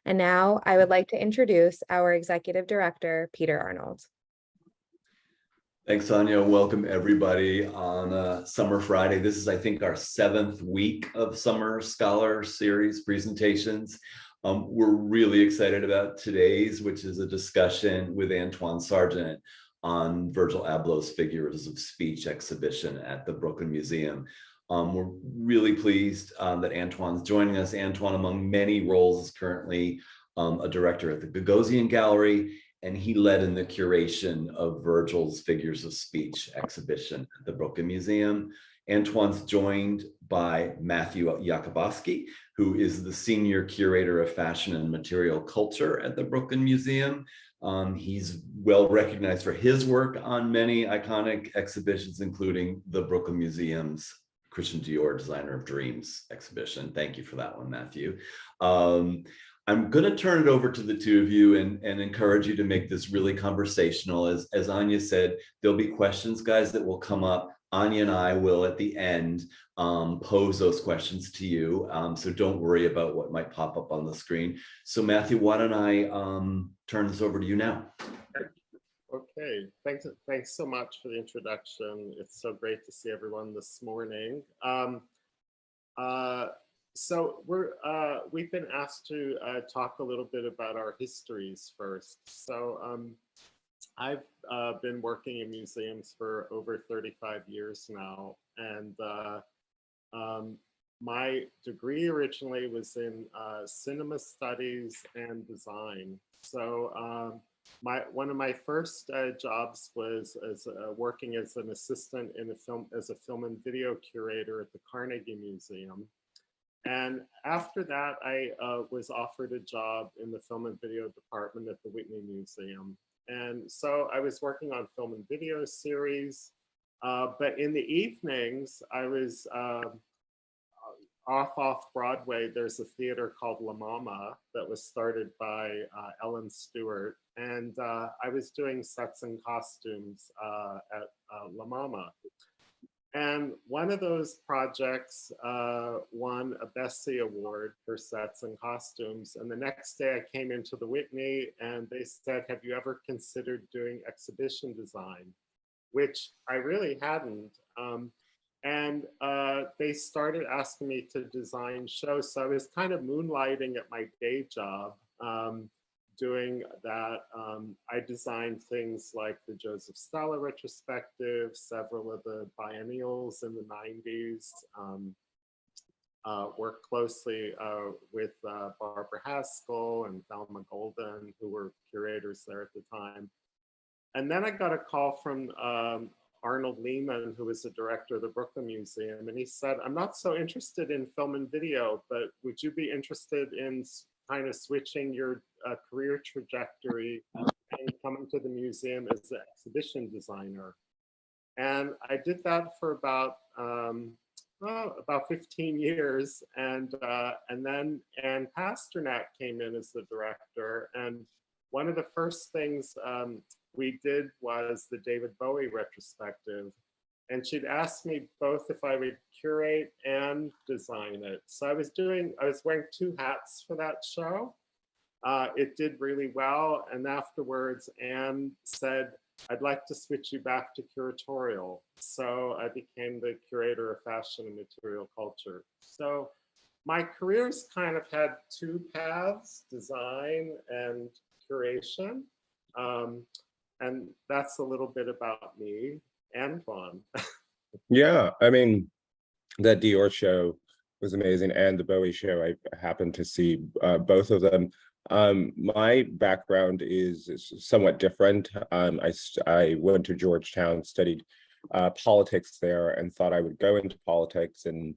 And now I would like to introduce our Executive Director, Peter Arnold. Thanks, Sonia. Welcome everybody on Summer Friday. This is, I think, our 7th week of Summer Scholar Series presentations. We're really excited about today's, which is a discussion with Antwaun Sargent on Virgil Abloh's Figures of Speech exhibition at the Brooklyn Museum. We're really pleased that Antwaun's joining us. Antwaun, among many roles, is currently a director at the Gagosian Gallery, and he led in the curation of Virgil's Figures of Speech exhibition at the Brooklyn Museum. Antwaun's joined by Matthew Yakubowski, who is the senior curator of fashion and material culture at the Brooklyn Museum. He's well recognized for his work on many iconic exhibitions, including the Brooklyn Museum's Christian Dior Designer of Dreams exhibition. Thank you for that one, Matthew. I'm going to turn it over to the two of you and encourage you to make this really conversational. As Anya said, there'll be questions, guys, that will come up. Anya and I will, at the end, pose those questions to you. So don't worry about what might pop up on the screen. So Matthew, why don't I turn this over to you now? Okay, thanks so much for the introduction. It's so great to see everyone this morning. So we've been asked to talk a little bit about our histories first. So I've been working in museums for over 35 years now, and my degree originally was in cinema studies and design. So one of my first jobs was as working as an assistant in as a film and video curator at the Carnegie Museum. And after that, I was offered a job in the film and video department at the Whitney Museum. And so I was working on film and video series, but in the evenings, I was off Broadway. There's a theater called La Mama that was started by Ellen Stewart. And I was doing sets and costumes at La Mama. And one of those projects won a Bessie Award for sets and costumes. And the next day I came into the Whitney and they said, have you ever considered doing exhibition design? Which I really hadn't. And they started asking me to design shows. So I was kind of moonlighting at my day job doing that. I designed things like the Joseph Stella retrospective, several of the biennials in the 90s, worked closely with Barbara Haskell and Thelma Golden, who were curators there at the time. And then I got a call from Arnold Lehman, who was the director of the Brooklyn Museum, and he said, I'm not so interested in film and video, but would you be interested in kind of switching your career trajectory and coming to the museum as an exhibition designer? And I did that for about 15 years, and then Ann Pasternak came in as the director, and one of the first things we did was the David Bowie retrospective, and she'd asked me both if I would curate and design it. So I was wearing 2 hats for that show. It did really well, and afterwards Anne said, I'd like to switch you back to curatorial. So I became the curator of fashion and material culture. So my career's kind of had 2 paths, design and curation. And that's a little bit about me. Antwaun. Yeah, I mean, that Dior show was amazing, and the Bowie show. I happened to see both of them. My background is somewhat different. I went to Georgetown, studied politics there, and thought I would go into politics, and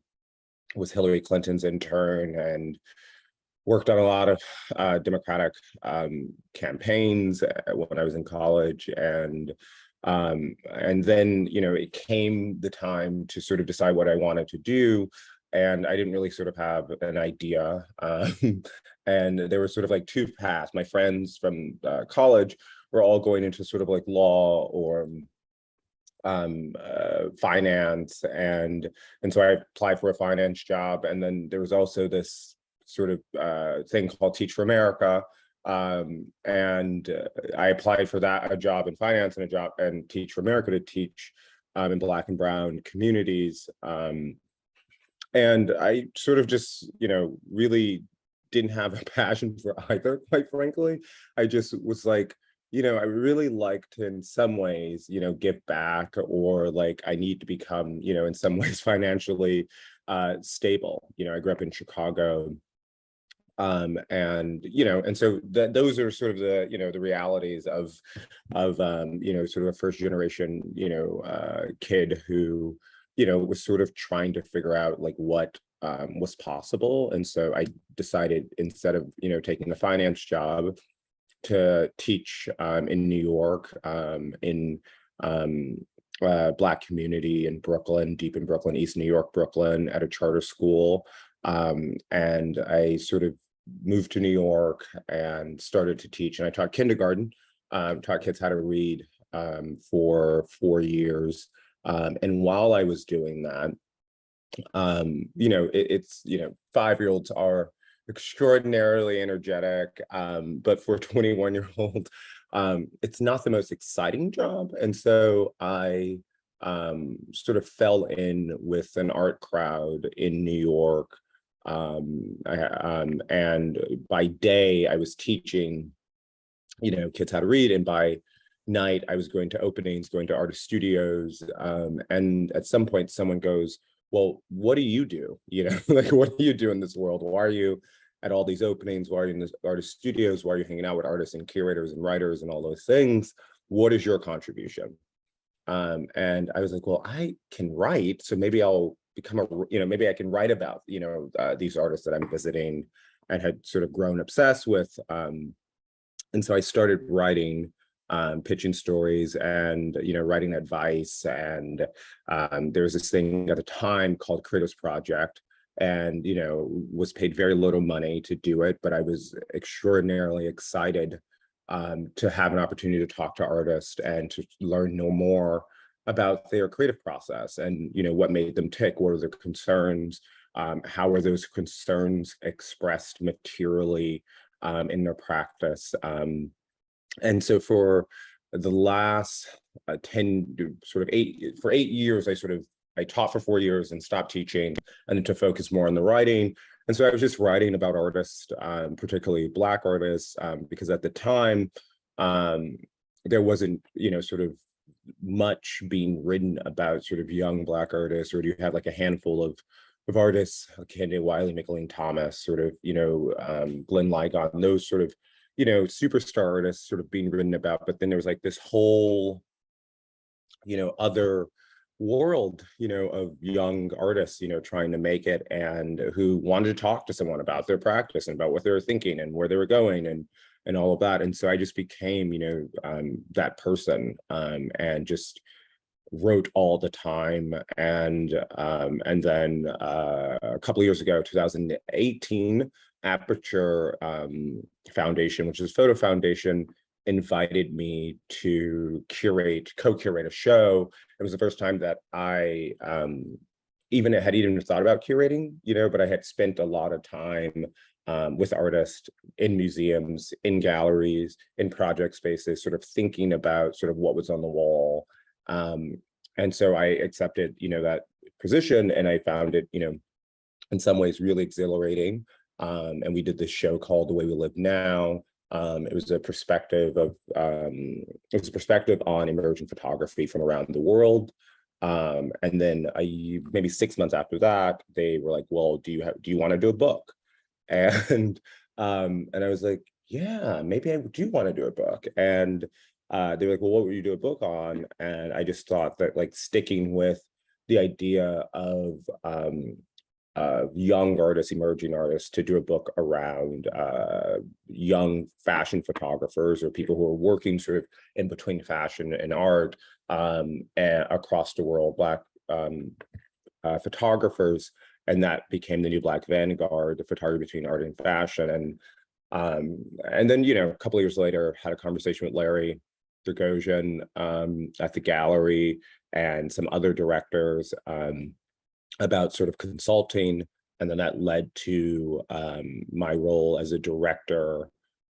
was Hillary Clinton's intern, and worked on a lot of Democratic campaigns when I was in college, and then, you know, it came the time to sort of decide what I wanted to do, and I didn't really sort of have an idea. And there were sort of like 2 paths. My friends from college were all going into sort of like law or finance, and so I applied for a finance job, and then there was also this sort of thing called Teach for America. And I applied for that, a job in finance and a job and Teach for America to teach in Black and Brown communities. And I sort of just, really didn't have a passion for either, quite frankly. I just was like, I really like to, in some ways, give back, or like I need to become, in some ways financially stable. I grew up in Chicago. And so those are sort of the realities of sort of a first generation, kid who, was sort of trying to figure out like what was possible. And so I decided, instead of, taking a finance job, to teach in New York, in Black community in Brooklyn, deep in Brooklyn, East New York, Brooklyn, at a charter school. And I sort of moved to New York and started to teach. And I taught kindergarten, taught kids how to read for 4 years. And while I was doing that, it's 5-year-olds are extraordinarily energetic, but for a 21-year-old, it's not the most exciting job. And so I sort of fell in with an art crowd in New York. And by day I was teaching, kids how to read, and by night I was going to openings, going to artist studios. And at some point someone goes, well, what do you do? Like, what do you do in this world? Why are you at all these openings? Why are you in the artist studios? Why are you hanging out with artists and curators and writers and all those things? What is your contribution? And I was like, well, I can write, so maybe I'll become maybe I can write about, these artists that I'm visiting and had sort of grown obsessed with. And so I started writing, pitching stories and, writing advice. And there was this thing at the time called Creators Project, and, was paid very little money to do it, but I was extraordinarily excited to have an opportunity to talk to artists and to learn no more about their creative process and, what made them tick, what were their concerns, how were those concerns expressed materially in their practice. And so for the last 8 years, I taught for 4 years and stopped teaching, and then to focus more on the writing. And so I was just writing about artists, particularly Black artists, because at the time, there wasn't, sort of much being written about sort of young Black artists, or do you have like a handful of artists, Kennedy Wiley, McLean Thomas, sort of, Glenn Ligon, those sort of, superstar artists sort of being written about. But then there was like this whole, other world, of young artists, trying to make it, and who wanted to talk to someone about their practice and about what they were thinking and where they were going and all of that. And so I just became, that person, and just wrote all the time. And then a couple of years ago, 2018, Aperture Foundation, which is a photo foundation, invited me to co-curate a show. It was the first time that I had even thought about curating, but I had spent a lot of time with artists in museums, in galleries, in project spaces, sort of thinking about sort of what was on the wall. And so I accepted, that position, and I found it, in some ways really exhilarating. And we did this show called The Way We Live Now. It was a perspective on emerging photography from around the world. And then maybe 6 months after that, they were like, well, do you want to do a book? And I was like, yeah, maybe I do want to do a book. And they were like, well, what would you do a book on? And I just thought that, like, sticking with the idea of young artists, emerging artists, to do a book around young fashion photographers, or people who are working sort of in between fashion and art, and across the world, Black photographers. And that became the new Black vanguard, the photography between art and fashion. And then, a couple of years later, had a conversation with Larry Dragosian at the gallery, and some other directors, about sort of consulting and then that led to my role as a director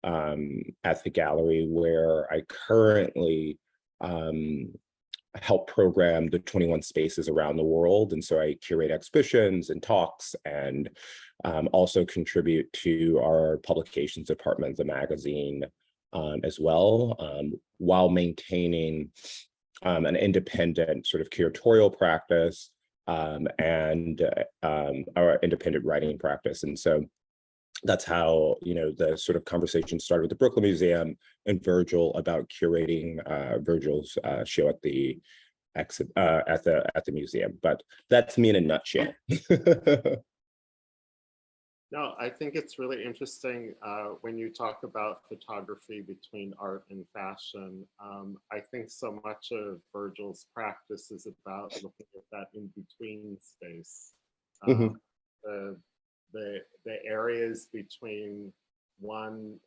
at the gallery, where I currently help program the 21 spaces around the world. And so I curate exhibitions and talks, and also contribute to our publications department, the magazine, as well, while maintaining an independent sort of curatorial practice and our independent writing practice. And so that's how, you know, the sort of conversation started with the Brooklyn Museum and Virgil about curating Virgil's show at the museum. But that's me in a nutshell. No, I think it's really interesting when you talk about photography between art and fashion. I think so much of Virgil's practice is about looking at that in-between space. The areas between one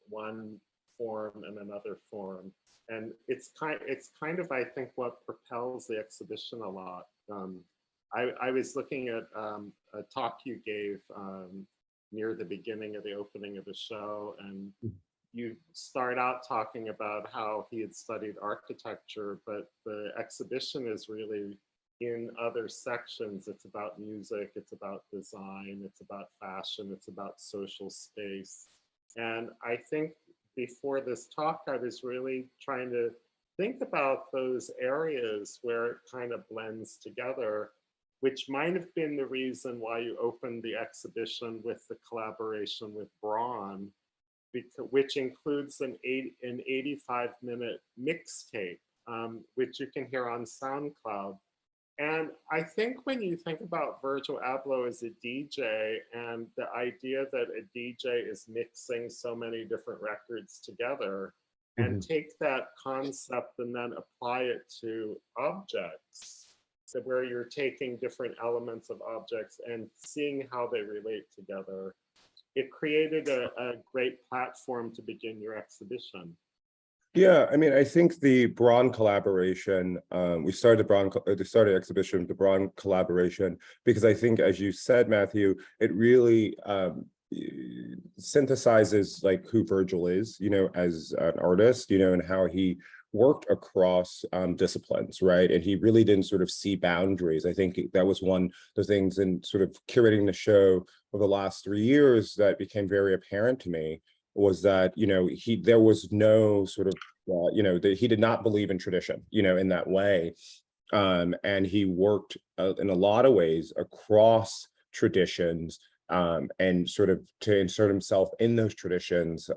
form and another form. And it's kind of, I think, what propels the exhibition a lot. I was looking at a talk you gave near the beginning of the opening of the show, and you start out talking about how he had studied architecture, but the exhibition is really in other sections. It's about music, it's about design, it's about fashion, it's about social space. And I think before this talk, I was really trying to think about those areas where it kind of blends together, which might have been the reason why you opened the exhibition with the collaboration with Braun, which includes an 85-minute mixtape, which you can hear on SoundCloud. And I think when you think about Virgil Abloh as a DJ, and the idea that a DJ is mixing so many different records together, and take that concept and then apply it to objects, so where you're taking different elements of objects and seeing how they relate together, it created a great platform to begin your exhibition. Yeah, I mean, I think the Braun collaboration, we started the exhibition with the Braun collaboration because I think, as you said, Matthew, it really synthesizes like who Virgil is, you know, as an artist, you know, and how he worked across disciplines, right? And he really didn't sort of see boundaries. I think that was one of the things in sort of curating the show over the last 3 years that became very apparent to me, was that, you know, there was no sort of, you know, he did not believe in tradition, you know, in that way. And he worked in a lot of ways across traditions, and sort of to insert himself in those traditions.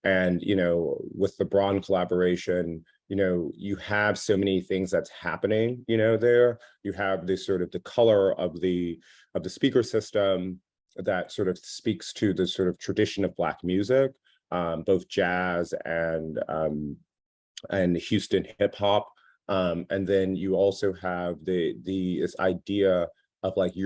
And, you know, with the Braun collaboration, you know, you have so many things that's happening, you know, there. You have this sort of the color of the speaker system that sort of speaks to the sort of tradition of Black music, both jazz and Houston hip hop. And then you also have this idea of like the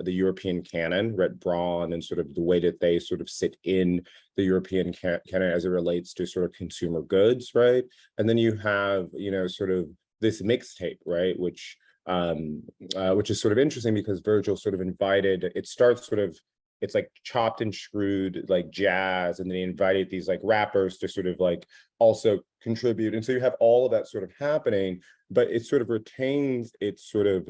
European canon, Red Braun, and sort of the way that they sort of sit in the European canon as it relates to sort of consumer goods, right? And then you have, you know, sort of this mixtape, right, which is sort of interesting because Virgil sort of invited, it starts sort of, it's like chopped and screwed like jazz, and then he invited these like rappers to sort of like also contribute. And so you have all of that sort of happening, but it sort of retains its sort of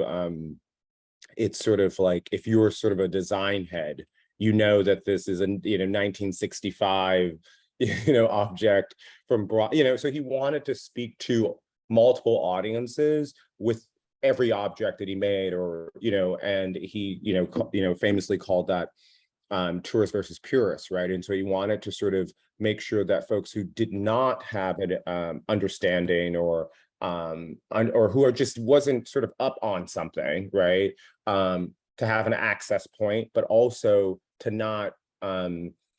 like, if you're sort of a design head, you know that this is a, you know, 1965, you know, object from Braun, you know, so he wanted to speak to multiple audiences with every object that he made, or, you know, and he, you know, famously called that tourist versus purist, right? And so he wanted to sort of make sure that folks who did not have an understanding, or who are just wasn't sort of up on something, right, to have an access point, but also to not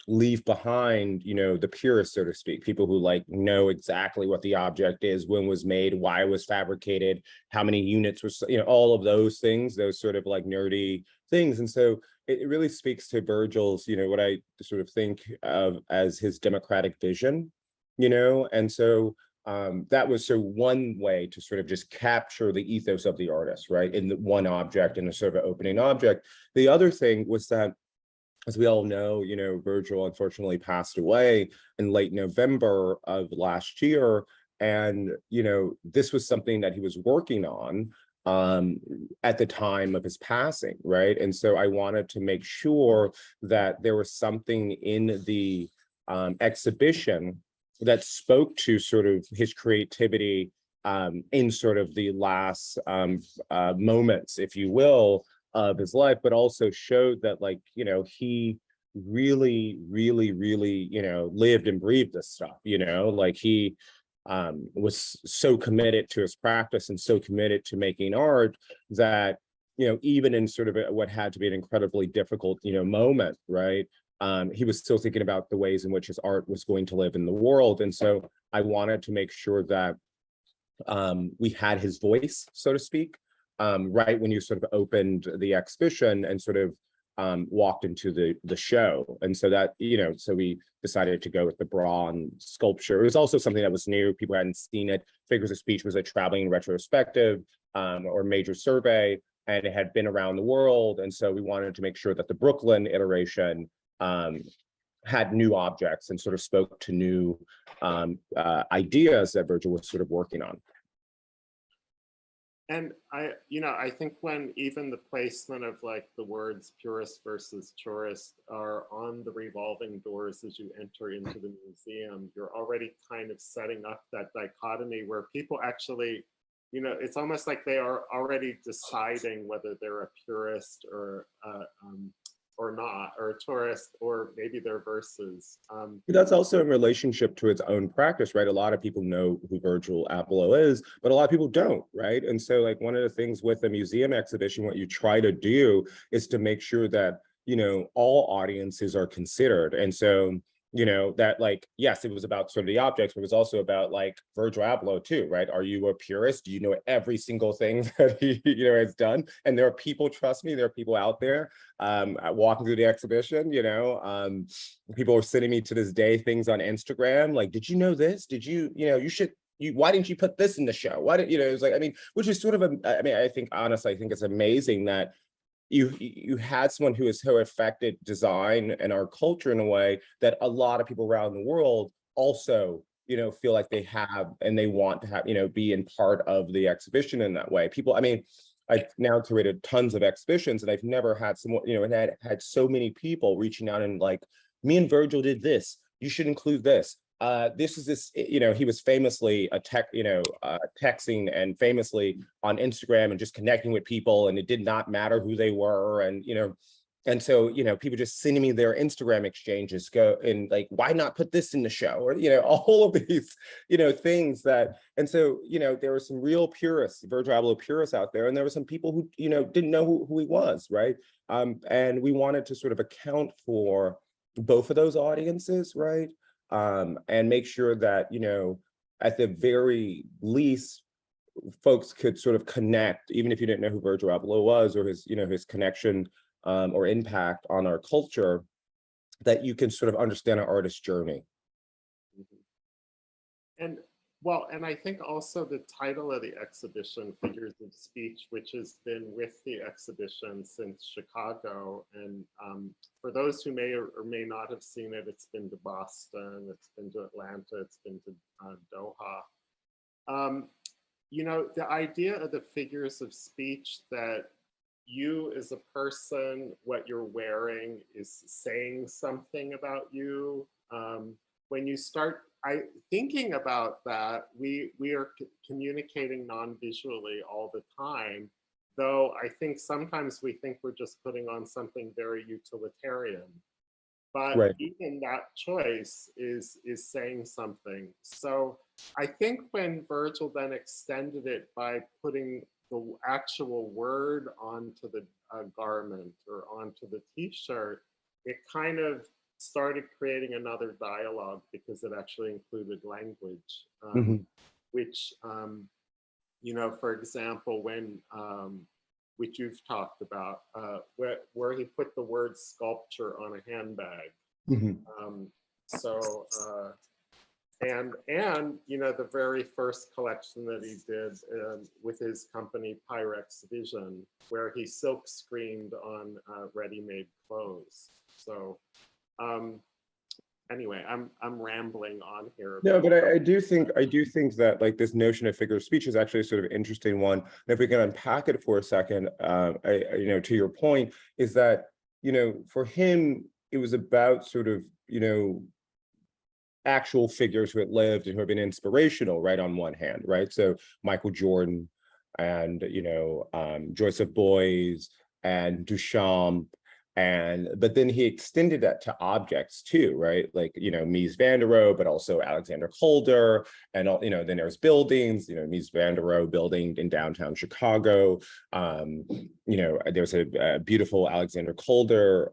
leave behind, you know, the purists, so to speak, people who like know exactly what the object is, when was made, why it was fabricated, how many units was, you know, all of those things, those sort of like nerdy things. And so it really speaks to Virgil's, you know, what I sort of think of as his democratic vision, you know. And so that was so one way to sort of just capture the ethos of the artist, right, in the one object, in a sort of opening object. The other thing was that, as we all know, you know, Virgil unfortunately passed away in late November of last year. And, you know, this was something that he was working on at the time of his passing, right? And so I wanted to make sure that there was something in the exhibition that spoke to sort of his creativity in sort of the last moments, if you will, of his life, but also showed that, like, you know, he really, you know, lived and breathed this stuff, you know, like he was so committed to his practice and so committed to making art that, you know, even in sort of what had to be an incredibly difficult, you know, moment, right? He was still thinking about the ways in which his art was going to live in the world. And so I wanted to make sure that we had his voice, so to speak, right when you sort of opened the exhibition and sort of walked into the show. And so that, you know, so we decided to go with the bronze sculpture. It was also something that was new. People hadn't seen it. Figures of Speech was a traveling retrospective or major survey, and it had been around the world. And so we wanted to make sure that the Brooklyn iteration had new objects and sort of spoke to new ideas that Virgil was sort of working on. And I think when even the placement of like the words purist versus tourist are on the revolving doors as you enter into the museum, you're already kind of setting up that dichotomy where people actually, you know, it's almost like they are already deciding whether they're a purist or not, or a tourist, or maybe they're verses. That's also in relationship to its own practice, right? A lot of people know who Virgil Abloh is, but a lot of people don't, right? And so, like, one of the things with a museum exhibition, what you try to do is to make sure that, you know, all audiences are considered. And so, you know, that, like, yes, it was about sort of the objects, but it was also about, like, Virgil Abloh too, right? Are you a purist? Do you know every single thing that he, you know, has done? And there are people, trust me, there are people out there walking through the exhibition, you know, people are sending me to this day things on Instagram, like, did you know this? Did you, you know, why didn't you put this in the show? Why didn't, you know, it's like, I mean, which is sort of I think, honestly, I think it's amazing that you had someone who has so affected design and our culture in a way that a lot of people around the world also, you know, feel like they have and they want to have, you know, be in part of the exhibition in that way. People, I mean, I've now curated tons of exhibitions and I've never had someone, you know, and had so many people reaching out and like, me and Virgil did this, you should include this. This, you know, he was famously texting and famously on Instagram and just connecting with people, and it did not matter who they were. And, you know, and so, you know, people just sending me their Instagram exchanges go and like, why not put this in the show? Or, you know, all of these, you know, things that, and so, you know, there were some real purists, Virgil Abloh purists out there, and there were some people who, you know, didn't know who he was, right? And we wanted to sort of account for both of those audiences, right? And make sure that, you know, at the very least, folks could sort of connect, even if you didn't know who Virgil Abloh was or his, you know, his connection or impact on our culture, that you can sort of understand an artist's journey. And well, and I think also the title of the exhibition, Figures of Speech, which has been with the exhibition since Chicago. And for those who may or may not have seen it, it's been to Boston, it's been to Atlanta, it's been to Doha. You know, the idea of the figures of speech, that you as a person, what you're wearing is saying something about you. When you start thinking about that, we are communicating non-visually all the time, though I think sometimes we think we're just putting on something very utilitarian. But Right. even that choice is saying something. So I think when Virgil then extended it by putting the actual word onto the garment or onto the t-shirt, it kind of started creating another dialogue because it actually included language, which, you know, for example, when, which you've talked about, where he put the word sculpture on a handbag. And you know, the very first collection that he did with his company Pyrex Vision, where he silk screened on ready-made clothes. So anyway, I'm rambling on here. No, but I do think that like this notion of figure of speech is actually a sort of interesting one. And if we can unpack it for a second, you know, to your point, is that, you know, for him, it was about sort of, you know, actual figures who had lived and who have been inspirational, right, on one hand, right? So Michael Jordan and, you know, Joseph Beuys and Duchamp, but then he extended that to objects too, right? Like, you know, Mies van der Rohe, but also Alexander Calder, and, you know, then there's buildings, you know, Mies van der Rohe building in downtown Chicago. You know, there's a beautiful Alexander Calder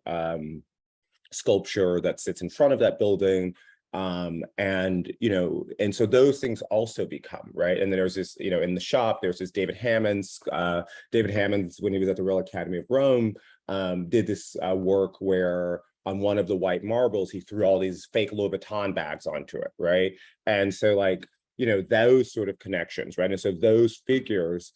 sculpture that sits in front of that building. And, you know, and so those things also become, right? And then there's this, you know, in the shop, there's this David Hammons, when he was at the Royal Academy of Rome, did this work where on one of the white marbles, he threw all these fake Louis Vuitton bags onto it, right? And so like, you know, those sort of connections, right? And so those figures,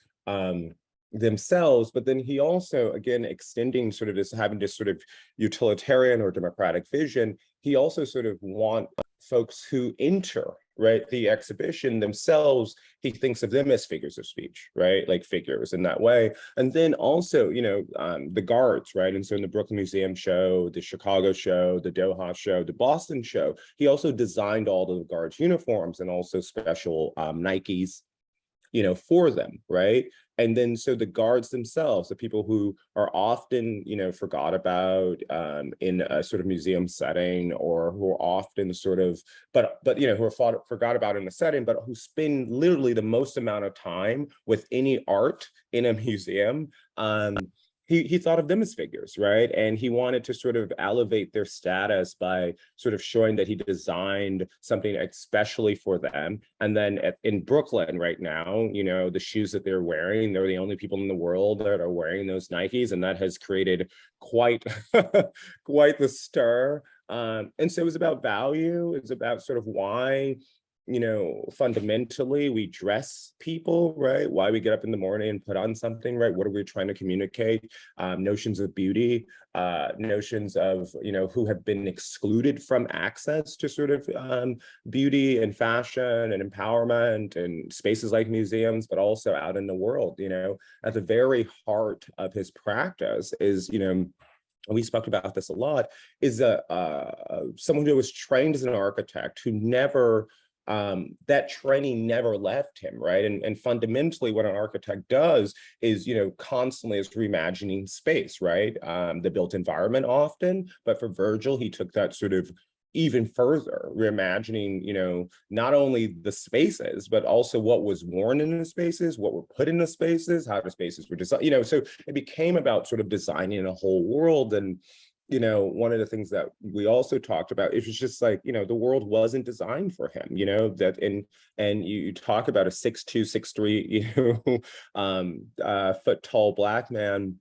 themselves, but then he also, again, extending sort of this, having this sort of utilitarian or democratic vision, he also sort of want folks who enter, right, the exhibition themselves, he thinks of them as figures of speech, right, like figures in that way. And then also, you know, the guards, right, and so in the Brooklyn Museum show, the Chicago show, the Doha show, the Boston show, he also designed all the guards' uniforms and also special Nikes, you know, for them, right? And then so the guards themselves, the people who are often, you know, forgot about in a sort of museum setting, or who are often sort of, but you know, who are forgot about in a setting, but who spend literally the most amount of time with any art in a museum. He thought of them as figures, right? And he wanted to sort of elevate their status by sort of showing that he designed something especially for them. And then in Brooklyn right now, you know, the shoes that they're wearing, they're the only people in the world that are wearing those Nikes, and that has created quite quite the stir. And so it was about value. It's about sort of why, you know, fundamentally we dress people, right? Why we get up in the morning and put on something, right? What are we trying to communicate? Notions of beauty, notions of, you know, who have been excluded from access to sort of beauty and fashion and empowerment and spaces like museums, but also out in the world, you know, at the very heart of his practice is, you know, we spoke about this a lot, is someone who was trained as an architect who never, that training never left him, right? And fundamentally what an architect does is, you know, constantly is reimagining space, right? The built environment often, but for Virgil, he took that sort of even further, reimagining, you know, not only the spaces, but also what was worn in the spaces, what were put in the spaces, how the spaces were designed, you know, so it became about sort of designing a whole world. And you know, one of the things that we also talked about, it was just like, you know, the world wasn't designed for him, you know, that and you talk about a 6'2", 6'3", you know, foot tall Black man,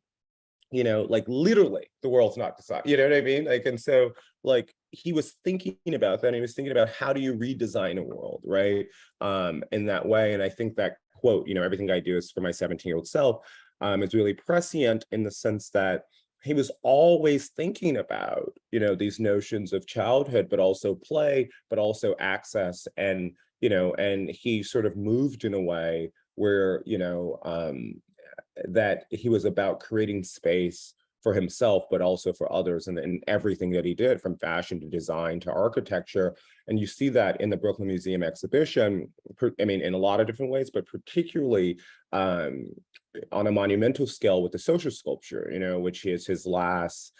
you know, like literally the world's not designed, you know what I mean? Like, and so like he was thinking about that, and he was thinking about how do you redesign a world, right? In that way. And I think that quote, you know, everything I do is for my 17-year-old self, is really prescient in the sense that he was always thinking about, you know, these notions of childhood, but also play, but also access. And, you know, and he sort of moved in a way where, you know, that he was about creating space for himself, but also for others, and in everything that he did, from fashion to design to architecture. And you see that in the Brooklyn Museum exhibition, I mean, in a lot of different ways, but particularly on a monumental scale with the social sculpture, you know, which is his last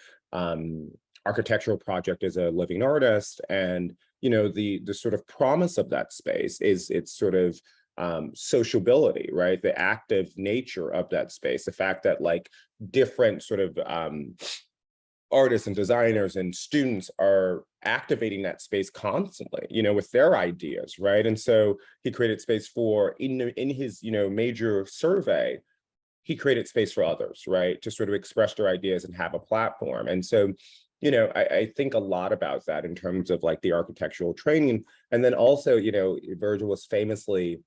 architectural project as a living artist. And, you know, the sort of promise of that space is its sort of sociability, right? The active nature of that space, the fact that like different sort of artists and designers and students are activating that space constantly, you know, with their ideas, right? And so he created space for, in his, you know, major survey, he created space for others, right? To sort of express their ideas and have a platform. And so you know, I think a lot about that in terms of like the architectural training. And then also, you know, Virgil was famously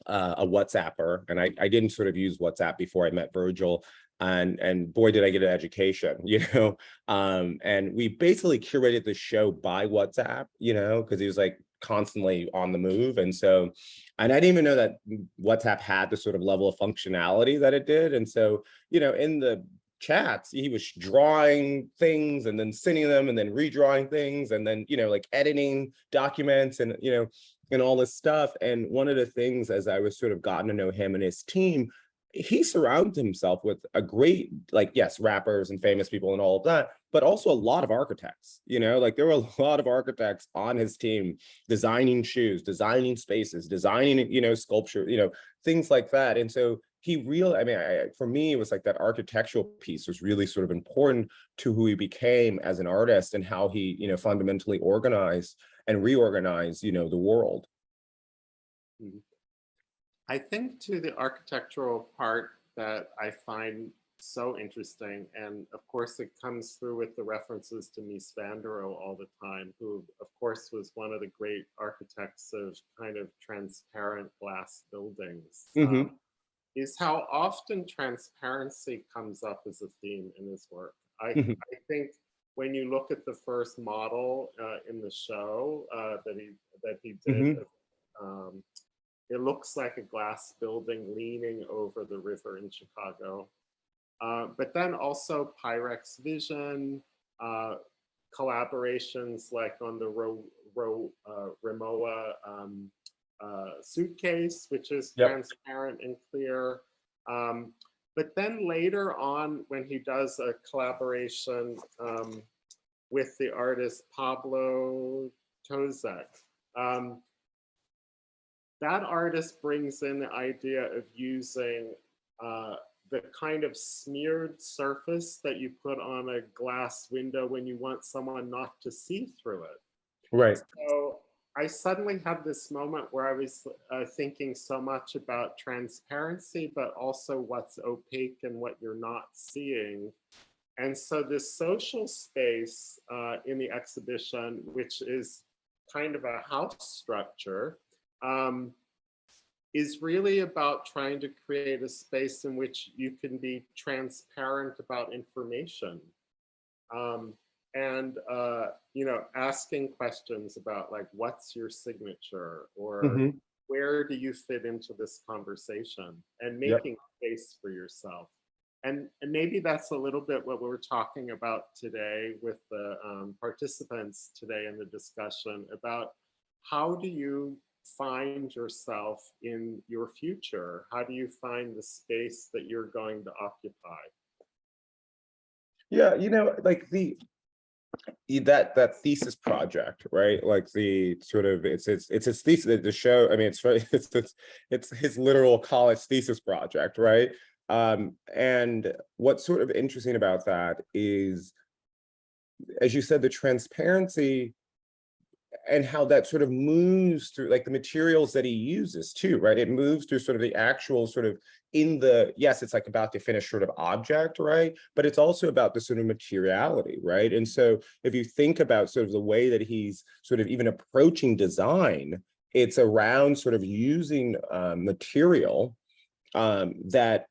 a WhatsApper, and I didn't sort of use WhatsApp before I met Virgil, and boy did I get an education, you know. And we basically curated the show by WhatsApp, you know, because he was like constantly on the move. And so, and I didn't even know that WhatsApp had the sort of level of functionality that it did. And so, you know, in the chats, he was drawing things and then sending them and then redrawing things and then, you know, like editing documents and, you know, and all this stuff. And one of the things, as I was sort of gotten to know him and his team, he surrounded himself with a great, like, yes, rappers and famous people and all of that, but also a lot of architects, you know, like there were a lot of architects on his team designing shoes, designing spaces, designing, you know, sculpture, you know, things like that. And so he really, I mean, for me, it was like that architectural piece was really sort of important to who he became as an artist and how he, you know, fundamentally organized and reorganized, you know, the world. I think to the architectural part that I find so interesting, and of course it comes through with the references to Mies van der Rohe all the time, who of course was one of the great architects of kind of transparent glass buildings, is how often transparency comes up as a theme in his work. I think when you look at the first model in the show that he did, it looks like a glass building leaning over the river in Chicago. But then also Pyrex Vision, collaborations like on the Rimowa suitcase, which is transparent and clear. But then later on, when he does a collaboration with the artist Pablo Tozek, that artist brings in the idea of using the kind of smeared surface that you put on a glass window when you want someone not to see through it. Right. So I suddenly had this moment where I was thinking so much about transparency, but also what's opaque and what you're not seeing. And so this social space in the exhibition, which is kind of a house structure, is really about trying to create a space in which you can be transparent about information. And you know, asking questions about like, what's your signature, or where do you fit into this conversation, and making space for yourself. And maybe that's a little bit what we were talking about today with the participants today in the discussion about how do you find yourself in your future? How do you find the space that you're going to occupy? Yeah, you know, like that thesis project, right? Like the sort of it's his thesis, the show. I mean, it's his literal college thesis project, right? And what's sort of interesting about that is, as you said, the transparency and how that sort of moves through like the materials that he uses too, right? It moves through sort of the actual sort of in the, yes, it's like about the finished sort of object, right? But it's also about the sort of materiality, right? And so if you think about sort of the way that he's sort of even approaching design, it's around sort of using material that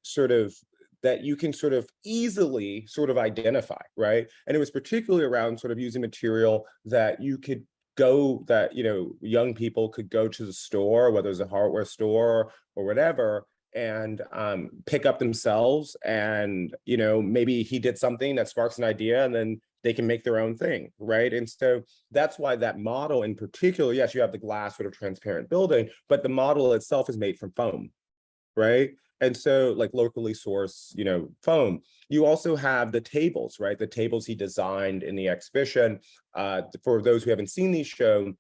you can sort of easily sort of identify, right? And it was particularly around sort of using material that you could go, that, you know, young people could go to the store, whether it's a hardware store or whatever, and pick up themselves. And, you know, maybe he did something that sparks an idea and then they can make their own thing, right? And so that's why that model in particular, yes, you have the glass sort of transparent building, but the model itself is made from foam, right? And so like locally sourced, you know, foam. You also have the tables, right? The tables he designed in the exhibition. For those who haven't seen these show,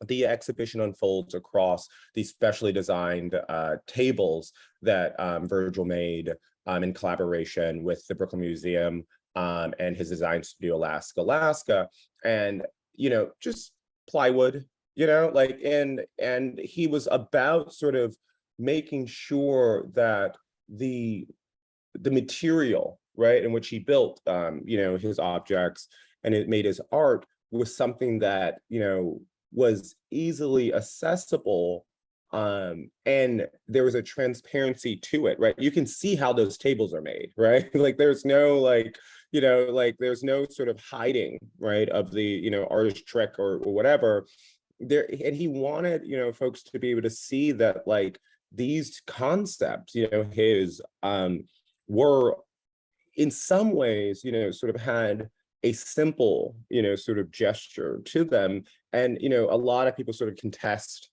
the exhibition unfolds across these specially designed tables that Virgil made in collaboration with the Brooklyn Museum and his design studio, Alaska. And, you know, just plywood, you know, like, and he was about sort of making sure that the material, right, in which he built, you know, his objects and it made his art was something that, you know, was easily accessible. And there was a transparency to it, right? You can see how those tables are made, right? Like there's no like, you know, like there's no sort of hiding, right, of the, you know, artist trick or whatever. There, and he wanted, you know, folks to be able to see that like these concepts, you know, his were in some ways, you know, sort of had a simple, you know, sort of gesture to them. And, you know, a lot of people sort of contest,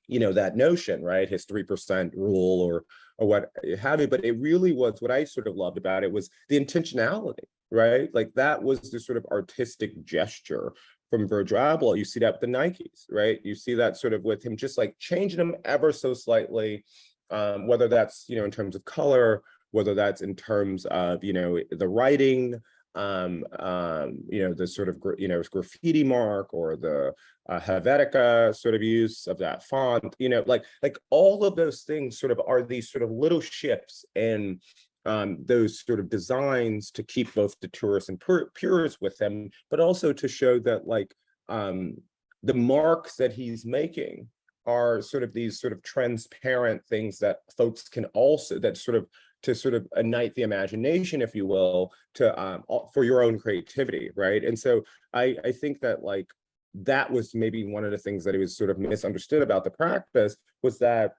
you know, that notion, right? His 3% rule or what have you. But it really was, what I sort of loved about it was the intentionality, right? Like that was the sort of artistic gesture from Virgil Abloh. You see that with the Nikes, right? You see that sort of with him just like changing them ever so slightly, whether that's, you know, in terms of color, whether that's in terms of, you know, the writing, you know, the sort of, you know, graffiti mark or the Helvetica sort of use of that font, you know, like all of those things sort of are these sort of little shifts in those sort of designs to keep both the tourists and purists with them, but also to show that like the marks that he's making are sort of these sort of transparent things that folks can also, that sort of to sort of ignite the imagination, if you will, to for your own creativity, right? And so I think that like that was maybe one of the things that it was sort of misunderstood about the practice, was that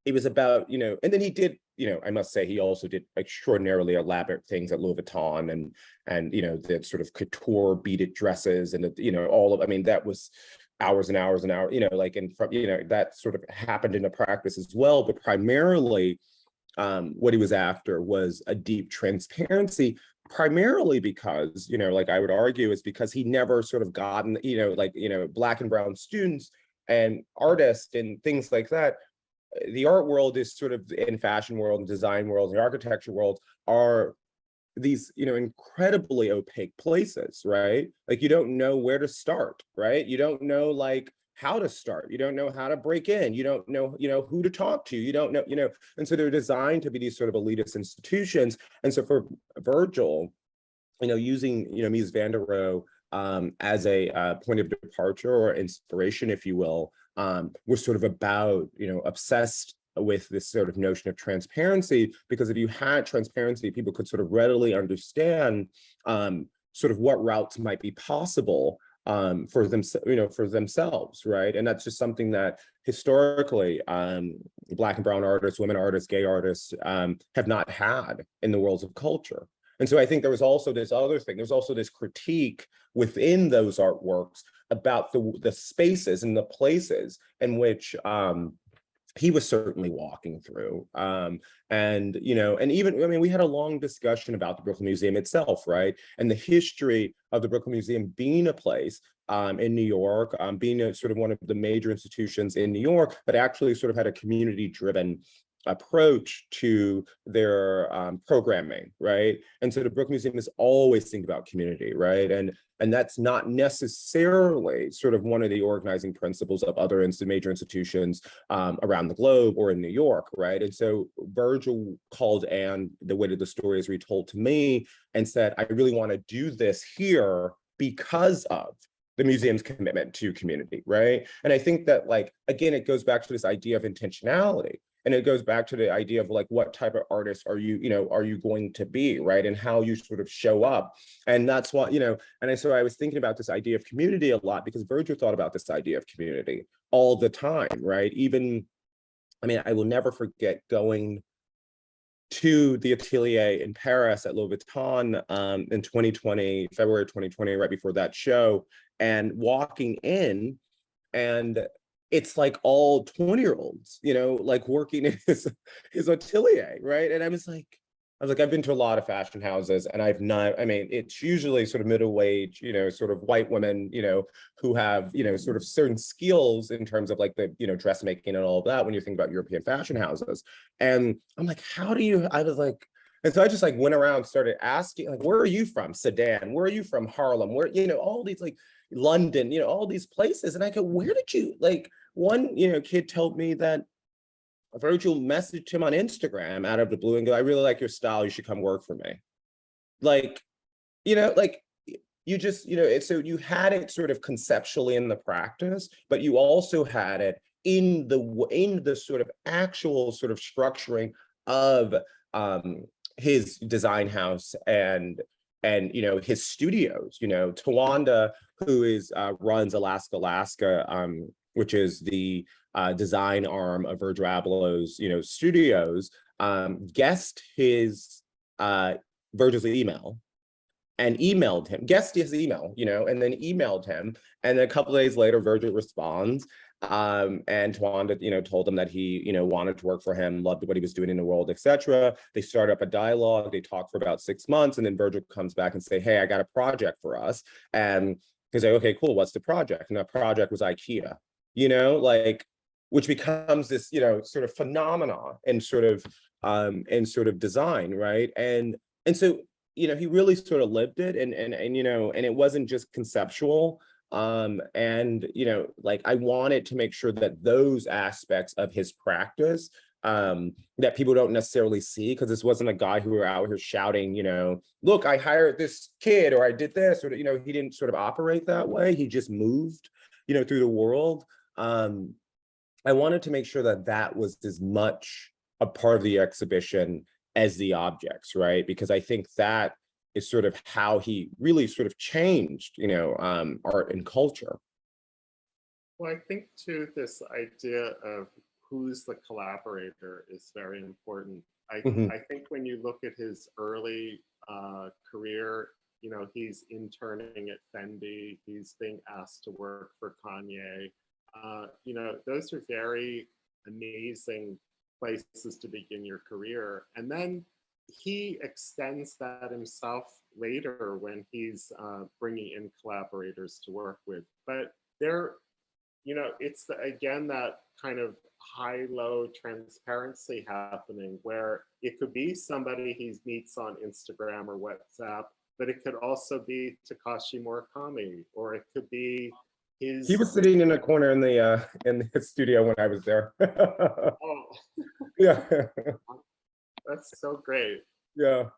it was about, you know, and then he did, you know, I must say he also did extraordinarily elaborate things at Louis Vuitton and you know, the sort of couture beaded dresses and, you know, all of, I mean, that was hours and hours and hours, you know, like, and from, you know, that sort of happened in the practice as well, but primarily what he was after was a deep transparency, primarily because, you know, like I would argue is because he never sort of gotten, you know, like, you know, Black and brown students and artists and things like that. The art world is sort of, in fashion world and design world and the architecture world are these, you know, incredibly opaque places, right? Like you don't know where to start, right? You don't know like how to start. You don't know how to break in. You don't know, you know, who to talk to. You don't know, you know, and so they're designed to be these sort of elitist institutions. And so for Virgil, you know, using, you know, Mies van der Rohe as a point of departure or inspiration, if you will, was sort of about, you know, obsessed with this sort of notion of transparency, because if you had transparency, people could sort of readily understand sort of what routes might be possible for them, you know, for themselves, right? And that's just something that historically Black and brown artists, women artists, gay artists have not had in the worlds of culture. And so I think there was also this other thing, there's also this critique within those artworks about the spaces and the places in which he was certainly walking through. And, you know, and even, I mean, we had a long discussion about the Brooklyn Museum itself, right? And the history of the Brooklyn Museum being a place in New York, being a sort of one of the major institutions in New York, but actually sort of had a community-driven approach to their programming, right? And so the Brooklyn Museum is always thinking about community, right? And that's not necessarily sort of one of the organizing principles of other major institutions around the globe or in New York, right? And so Virgil called Anne, the way that the story is retold to me, and said, I really want to do this here because of the museum's commitment to community, right? And I think that, like, again, it goes back to this idea of intentionality. And it goes back to the idea of like, what type of artist are you, are you going to be, right? And how you sort of show up. And that's what, and so I was thinking about this idea of community a lot because Virgil thought about this idea of community all the time, right? Even, I mean, I will never forget going to the atelier in Paris at Louis Vuitton in 2020, February 2020, right before that show, and walking in, and it's like all 20-year-olds, like working in his atelier, right? And I was like, I've been to a lot of fashion houses, and I've not, I mean, it's usually sort of middle-aged, sort of white women, who have, sort of certain skills in terms of like the, dressmaking and all of that when you think about European fashion houses. And I'm like, I was like, and so I just like went around, started asking, like, where are you from? Sedan, where are you from? Harlem, where, all these like London, all these places. And I go, where did you, like, one, kid told me that Virgil messaged him on Instagram out of the blue and go, I really like your style. You should come work for me. Like, like you just, so you had it sort of conceptually in the practice, but you also had it in the sort of actual sort of structuring of his design house and his studios. Tawanda, who runs Alaska, which is the design arm of Virgil Abloh's studios, guessed his Virgil's email and emailed him, guessed his email, and then emailed him. And then a couple of days later, Virgil responds. And Tawanda, told him that he, wanted to work for him, loved what he was doing in the world, etc. They start up a dialogue. They talk for about 6 months, and then Virgil comes back and say, "Hey, I got a project for us." And he's like, "Okay, cool. What's the project?" And the project was IKEA, which becomes this, sort of phenomenon and sort of design, right? And so, he really sort of lived it, and it wasn't just conceptual. I wanted to make sure that those aspects of his practice that people don't necessarily see, because this wasn't a guy who were out here shouting, "Look, I hired this kid," or "I did this," or he didn't sort of operate that way. He just moved, through the world. I wanted to make sure that that was as much a part of the exhibition as the objects, right? Because I think that is sort of how he really sort of changed, art and culture. Well, I think too, this idea of who's the collaborator is very important. I think when you look at his early career, he's interning at Fendi, he's being asked to work for Kanye. Those are very amazing places to begin your career. And then he extends that himself later when he's bringing in collaborators to work with. But it's again that kind of high-low transparency happening, where it could be somebody he meets on Instagram or WhatsApp, but it could also be Takashi Murakami, or it could be his. He was sitting in a corner in the studio when I was there. Oh. Yeah. That's so great. Yeah.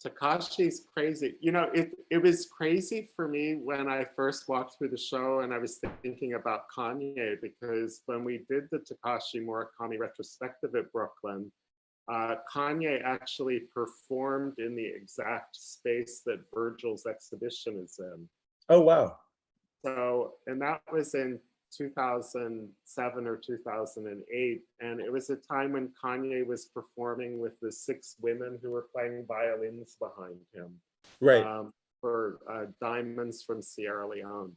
Takashi's crazy. It was crazy for me when I first walked through the show and I was thinking about Kanye, because when we did the Takashi Murakami retrospective at Brooklyn, Kanye actually performed in the exact space that Virgil's exhibition is in. Oh, wow. So, and that was in 2007 or 2008, and it was a time when Kanye was performing with the 6 women who were playing violins behind him, right, for Diamonds from Sierra Leone.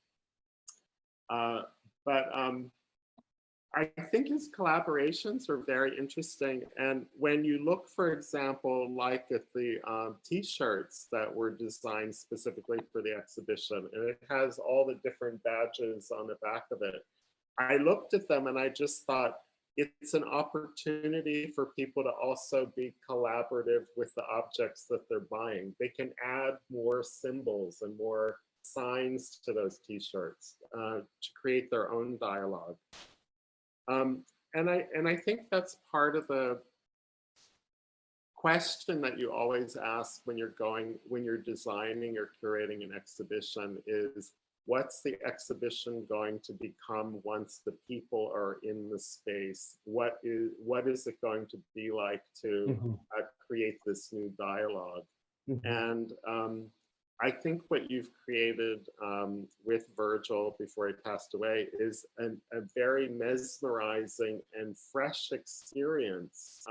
I think his collaborations are very interesting, and when you look, for example, like at the t-shirts that were designed specifically for the exhibition, and it has all the different badges on the back of it, I looked at them and I just thought it's an opportunity for people to also be collaborative with the objects that they're buying. They can add more symbols and more signs to those t-shirts to create their own dialogue. And I think that's part of the question that you always ask when you're designing or curating an exhibition is, what's the exhibition going to become once the people are in the space? What is it going to be like to create this new dialogue? And I think what you've created with Virgil before he passed away is a very mesmerizing and fresh experience.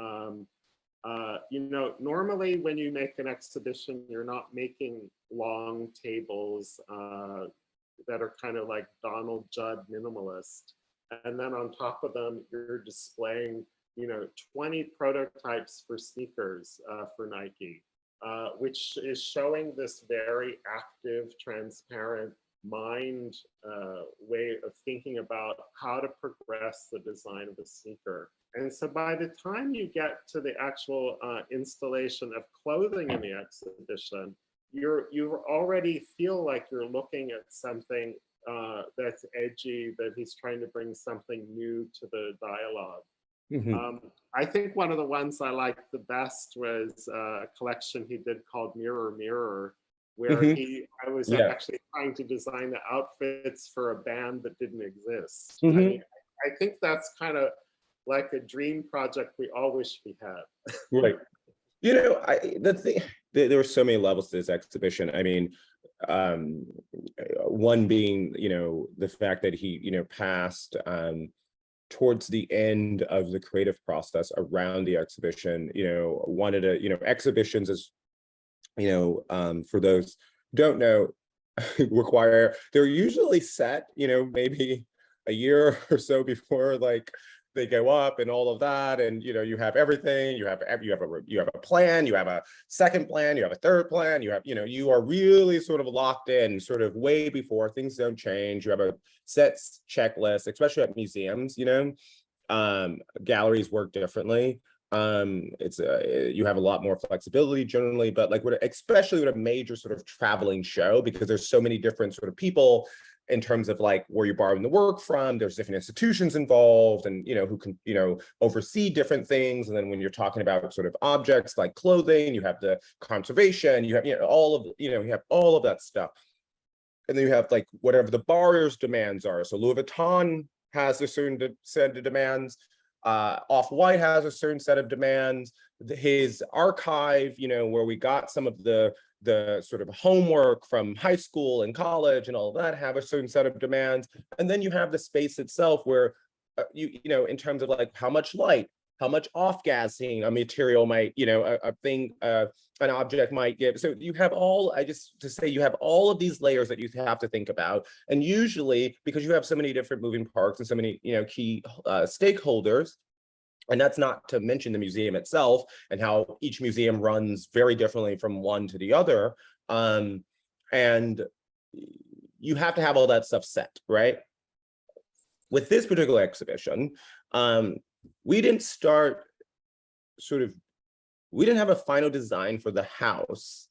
Normally when you make an exhibition, you're not making long tables that are kind of like Donald Judd minimalist. And then on top of them, you're displaying, 20 prototypes for sneakers for Nike. Which is showing this very active, transparent mind way of thinking about how to progress the design of a sneaker. And so by the time you get to the actual installation of clothing in the exhibition, you already feel like you're looking at something that's edgy, that he's trying to bring something new to the dialogue. I think one of the ones I liked the best was a collection he did called Mirror Mirror, where Mhm. I was Yeah. actually trying to design the outfits for a band that didn't exist. I Mhm. mean, I think that's kind of like a dream project we all wish we had. Right. You know, the thing, there were so many levels to this exhibition. I mean, um, one being, you know, the fact that he, you know, passed towards the end of the creative process around the exhibition. You know, wanted to, you know, exhibitions is, you know, for those who don't know, require, they're usually set, you know, maybe a year or so before like they go up and all of that. And you know, you have everything, you have a plan, you have a second plan, you have a third plan, you have, you know, you are really sort of locked in sort of way before, things don't change. You have a set checklist, especially at museums, you know. Galleries work differently. It's you have a lot more flexibility generally, but like especially with a major sort of traveling show, because there's so many different sort of people in terms of like where you're borrowing the work from. There's different institutions involved, and you know, who can, you know, oversee different things. And then when you're talking about sort of objects like clothing, you have the conservation, you have, you know, all of, you know, you have all of that stuff. And then you have like whatever the borrower's demands are. So Louis Vuitton has a certain set of demands. Off-White has a certain set of demands. His archive, you know, where we got some of the sort of homework from high school and college and all of that, have a certain set of demands. And then you have the space itself where you know, in terms of like how much light, how much off-gassing a material might, you know, a thing, an object might give. So you have all, you have all of these layers that you have to think about. And usually, because you have so many different moving parts and so many, you know, key stakeholders, and that's not to mention the museum itself and how each museum runs very differently from one to the other. And you have to have all that stuff set, right? With this particular exhibition, we didn't start sort of, we didn't have a final design for the house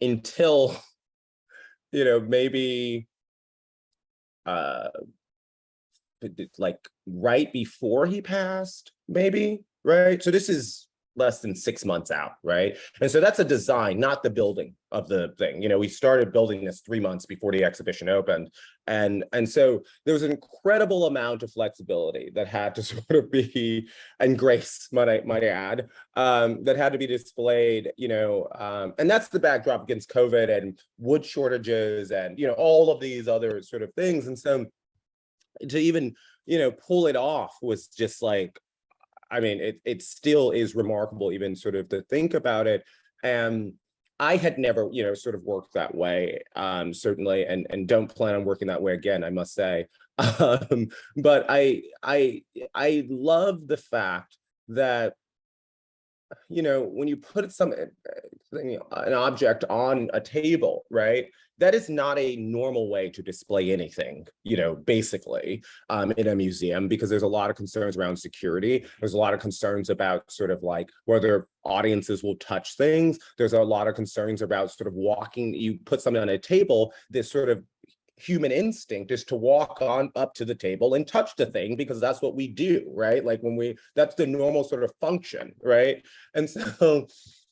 until, you know, maybe like right before he passed, maybe, right? So this is less than 6 months out, right? And so that's a design, not the building of the thing. You know, we started building this 3 months before the exhibition opened. And so there was an incredible amount of flexibility that had to sort of be, and grace, might I add, that had to be displayed, you know, and that's the backdrop against COVID and wood shortages and, you know, all of these other sort of things. And so to even, you know, pull it off was just like, I mean, it still is remarkable even sort of to think about it. And I had never, you know, sort of worked that way, certainly, and don't plan on working that way again, I must say. But I love the fact that, you know, when you put an object on a table, right? That is not a normal way to display anything, you know, basically, in a museum, because there's a lot of concerns around security. There's a lot of concerns about sort of like whether audiences will touch things. There's a lot of concerns about sort of walking, you put something on a table, this sort of human instinct is to walk on up to the table and touch the thing, because that's what we do, right? Like that's the normal sort of function, right? And so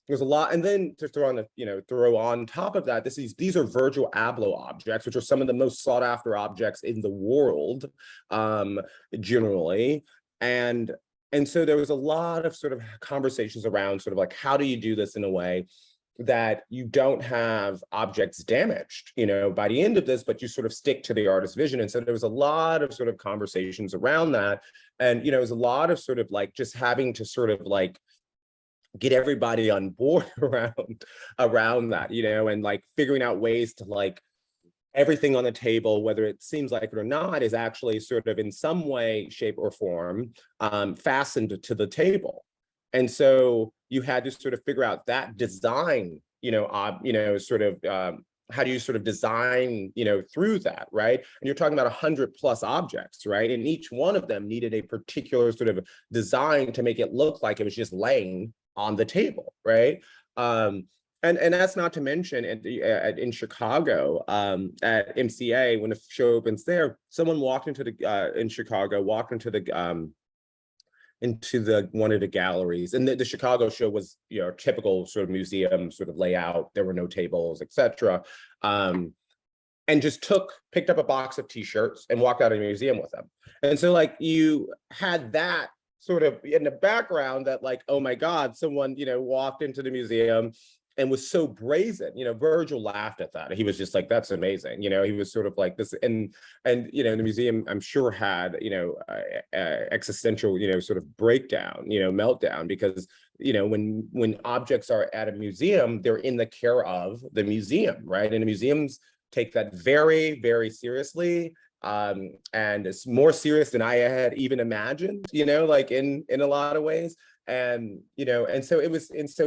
there's a lot, and then to throw on top of that, these are Virgil Abloh objects, which are some of the most sought after objects in the world, generally. And so there was a lot of sort of conversations around sort of like, how do you do this in a way that you don't have objects damaged, you know, by the end of this, but you sort of stick to the artist's vision. And so there was a lot of sort of conversations around that. And, you know, it was a lot of sort of like just having to sort of like get everybody on board around that, you know, and like figuring out ways to like everything on the table, whether it seems like it or not, is actually sort of in some way, shape or form, fastened to the table. And so you had to sort of figure out that design, you know, sort of, how do you sort of design, you know, through that, right? And you're talking about 100+ objects, right? And each one of them needed a particular sort of design to make it look like it was just laying on the table, right? And that's not to mention in Chicago, at MCA, when the show opens there, someone walked into in Chicago, walked into into one of the galleries. And the Chicago show was, you know, typical sort of museum sort of layout. There were no tables, etc. And just picked up a box of t-shirts and walked out of the museum with them. And so like you had that sort of in the background that like, oh my God, someone, you know, walked into the museum and was so brazen. You know, Virgil laughed at that. He was just like, that's amazing. You know, he was sort of like this, and you know, the museum, I'm sure had, you know, existential, you know, sort of breakdown, you know, meltdown, because, you know, when objects are at a museum, they're in the care of the museum, right? And the museums take that very, very seriously. And it's more serious than I had even imagined, you know, like in a lot of ways. And, you know, and so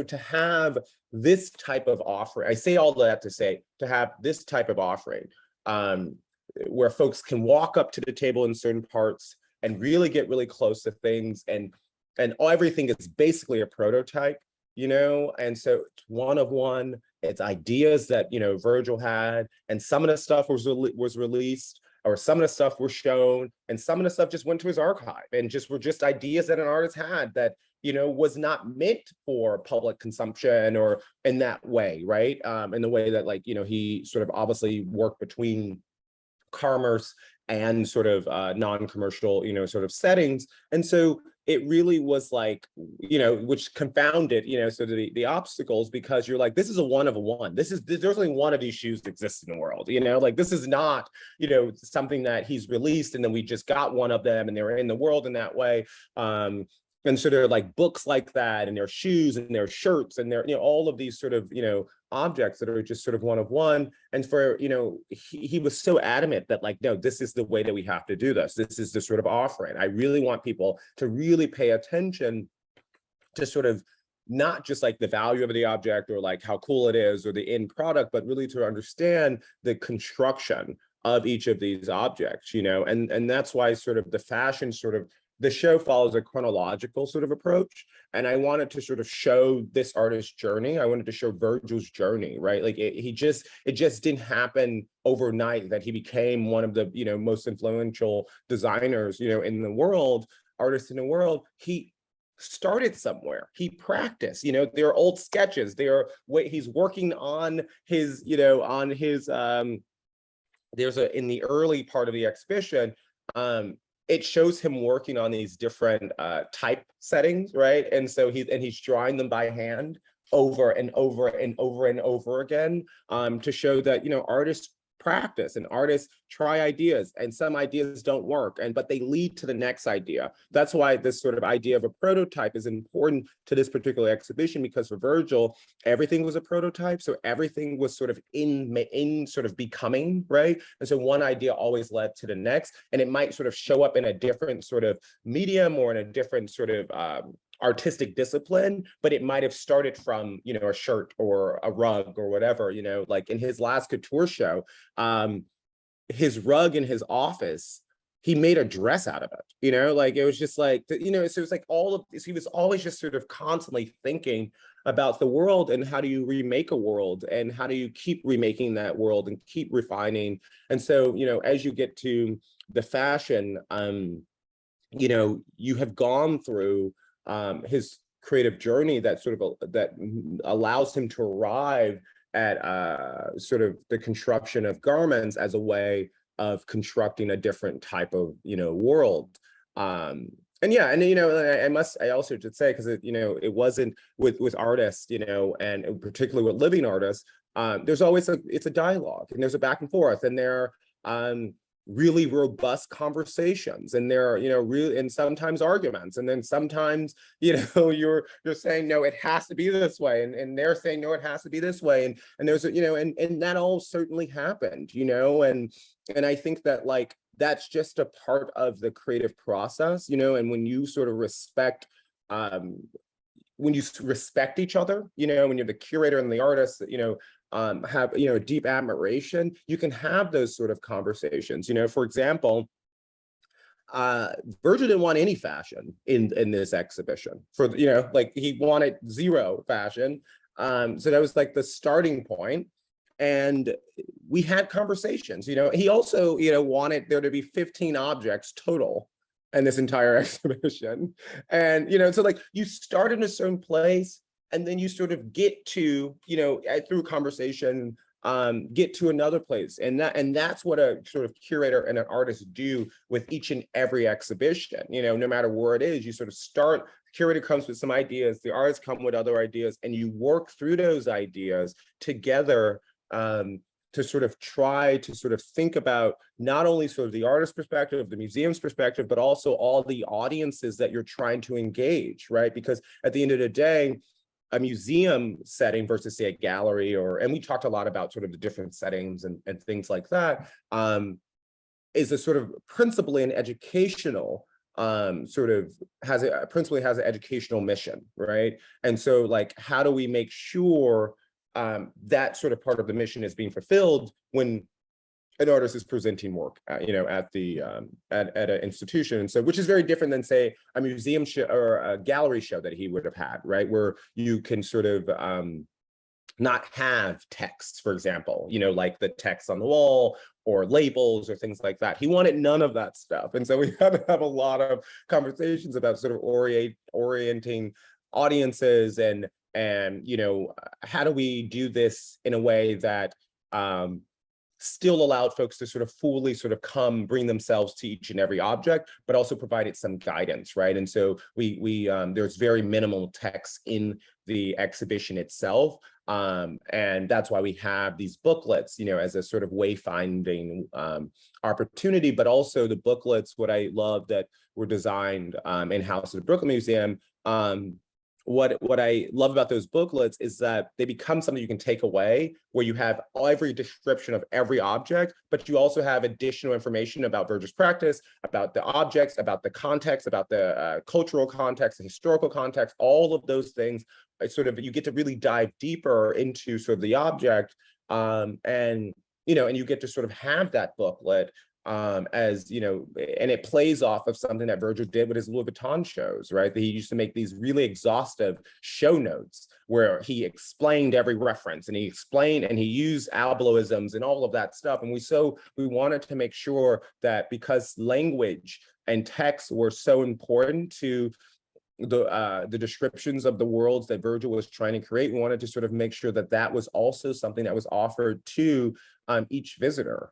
to have this type of offering, I say all that to say, to have this type of offering, where folks can walk up to the table in certain parts and really get really close to things, and everything is basically a prototype, you know, and so it's one of one. It's ideas that, you know, Virgil had, and some of the stuff was released, or some of the stuff was shown, and some of the stuff just went to his archive and were just ideas that an artist had that, you know, was not meant for public consumption or in that way, right? In the way that, like, you know, he sort of obviously worked between commerce and sort of non-commercial, you know, sort of settings. And so it really was like, you know, which confounded, you know, sort of the obstacles, because you're like, this is a one of a one. There's only one of these shoes that exists in the world, you know, like this is not, you know, something that he's released and then we just got one of them and they're in the world in that way. And so there are like books like that, and there are shoes and there are shirts and there, you know, all of these sort of, you know, objects that are just sort of one of one. And for, you know, he was so adamant that like, no, this is the way that we have to do this. This is the sort of offering. I really want people to really pay attention to sort of not just like the value of the object or like how cool it is or the end product, but really to understand the construction of each of these objects, you know, and that's why sort of the fashion sort of, the show follows a chronological sort of approach. And I wanted to sort of show this artist's journey. I wanted to show Virgil's journey, right? Like it just didn't happen overnight that he became one of the, you know, most influential designers, you know, in the world, artists in the world. He started somewhere. He practiced, you know, there are old sketches. He's working on his, you know, on his, there's in the early part of the exhibition, it shows him working on these different type settings, right? And so he's drawing them by hand over and over and over and over again, to show that, you know, artists practice and artists try ideas, and some ideas don't work, but they lead to the next idea. That's why this sort of idea of a prototype is important to this particular exhibition, because for Virgil, everything was a prototype. So everything was sort of in sort of becoming, right? And so one idea always led to the next, and it might sort of show up in a different sort of medium or in a different sort of artistic discipline, but it might have started from, you know, a shirt or a rug or whatever, you know, like in his last couture show, his rug in his office, he made a dress out of it, you know, like it was just like, you know, so it was like all of this, he was always just sort of constantly thinking about the world and how do you remake a world and how do you keep remaking that world and keep refining. And so, you know, as you get to the fashion, you know, you have gone through his creative journey that sort of that allows him to arrive at sort of the construction of garments as a way of constructing a different type of, you know, world. And yeah, and you know, I also should say, because you know, it wasn't with artists, you know, and particularly with living artists, there's always it's a dialogue and there's a back and forth, and there really robust conversations, and there are, you know, really, and sometimes arguments, and then sometimes, you know, you're saying no, it has to be this way, and they're saying no, it has to be this way, and there's a, you know, and that all certainly happened, you know, and I think that like that's just a part of the creative process, you know, and when you sort of respect each other, you know, when you're the curator and the artist, you know, have, you know, deep admiration, you can have those sort of conversations. You know, for example, Virgil didn't want any fashion in this exhibition, for, you know, like he wanted zero fashion. So that was like the starting point. And we had conversations, you know. He also, you know, wanted there to be 15 objects total and this entire exhibition. And, you know, so like you start in a certain place and then you sort of get to, you know, through conversation, get to another place. And that's what a sort of curator and an artist do with each and every exhibition. You know, no matter where it is, you sort of start, the curator comes with some ideas, the artists come with other ideas, and you work through those ideas together, to sort of try to sort of think about not only sort of the artist's perspective, the museum's perspective, but also all the audiences that you're trying to engage, right? Because at the end of the day, a museum setting versus say a gallery, and we talked a lot about sort of the different settings and things like that, is a sort of principally an educational, sort of principally has an educational mission, right? And so like, how do we make sure that sort of part of the mission is being fulfilled when an artist is presenting work, you know, at the at an institution? And so, which is very different than say a museum show or a gallery show that he would have had, right? Where you can sort of not have text, for example, you know, like the text on the wall or labels or things like that. He wanted none of that stuff. And so we had to have a lot of conversations about sort of orienting audiences and you know, how do we do this in a way that still allowed folks to sort of fully sort of bring themselves to each and every object, but also provided some guidance, right? And so there's very minimal text in the exhibition itself. And that's why we have these booklets, you know, as a sort of wayfinding opportunity, but also the booklets, what I love that were designed in-house at the Brooklyn Museum, what I love about those booklets is that they become something you can take away, where you have every description of every object, but you also have additional information about Virgil's practice, about the objects, about the context, about the cultural context, the historical context, all of those things. It's sort of, you get to really dive deeper into sort of the object, and you know, and you get to sort of have that booklet as, you know, and it plays off of something that Virgil did with his Louis Vuitton shows, right? That he used to make these really exhaustive show notes where he explained every reference and he explained and he used Ablohisms and all of that stuff. And we wanted to make sure that because language and text were so important to the descriptions of the worlds that Virgil was trying to create, we wanted to sort of make sure that that was also something that was offered to each visitor.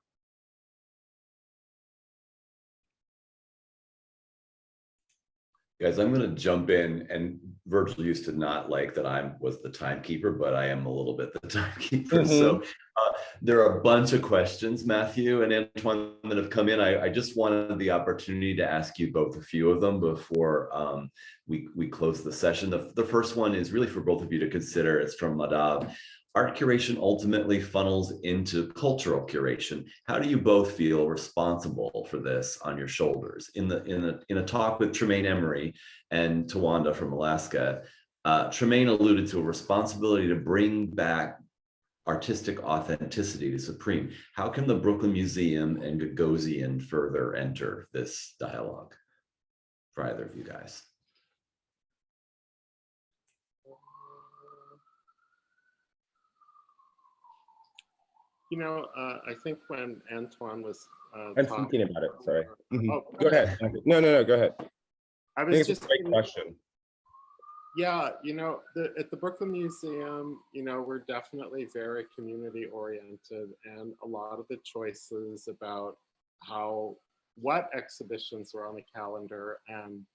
Guys, I'm going to jump in, and Virgil used to not like that I was the timekeeper, but I am a little bit the timekeeper. So there are a bunch of questions, Matthew and Antwaun, that have come in. I just wanted the opportunity to ask you both a few of them before we close the session. The first one is really for both of you to consider. It's from Madhav. Art curation ultimately funnels into cultural curation. How do you both feel responsible for this on your shoulders? In a talk with Tremaine Emery and Tawanda from Alaska, Tremaine alluded to a responsibility to bring back artistic authenticity to Supreme. How can the Brooklyn Museum and Gagosian further enter this dialogue for either of you guys? You know, I think when Antwaun was I'm thinking about it, sorry. Oh, go ahead. No, go ahead. I think was it's just a great question. Yeah, you know, at the Brooklyn Museum, you know, we're definitely very community oriented, and a lot of the choices about what exhibitions are on the calendar and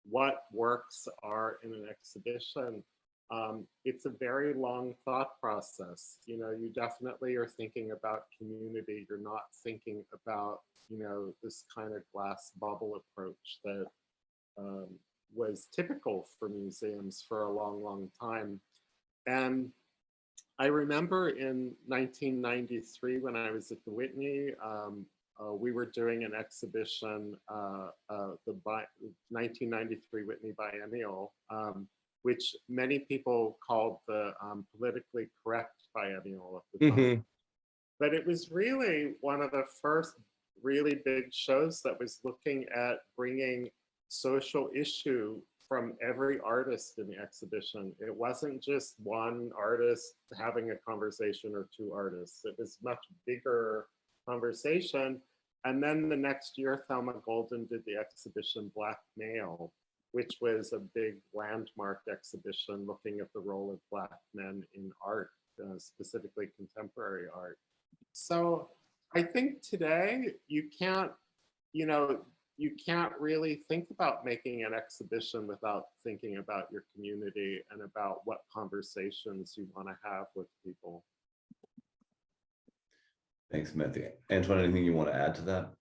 what works are in an exhibition, it's a very long thought process. You know, you definitely are thinking about community. You're not thinking about, you know, this kind of glass bubble approach that was typical for museums for a long, long time. And I remember in 1993, when I was at the Whitney, we were doing an exhibition, the 1993 Whitney Biennial, which many people called the politically correct biennial at the time. But it was really one of the first really big shows that was looking at bringing social issue from every artist in the exhibition. It wasn't just one artist having a conversation or two artists. It was much bigger conversation. And then the next year, Thelma Golden did the exhibition Black Male, which was a big landmark exhibition looking at the role of Black men in art, specifically contemporary art. So I think today you can't, you can't really think about making an exhibition without thinking about your community and about what conversations you want to have with people. Thanks, Matthew. Antwaun, anything you want to add to that?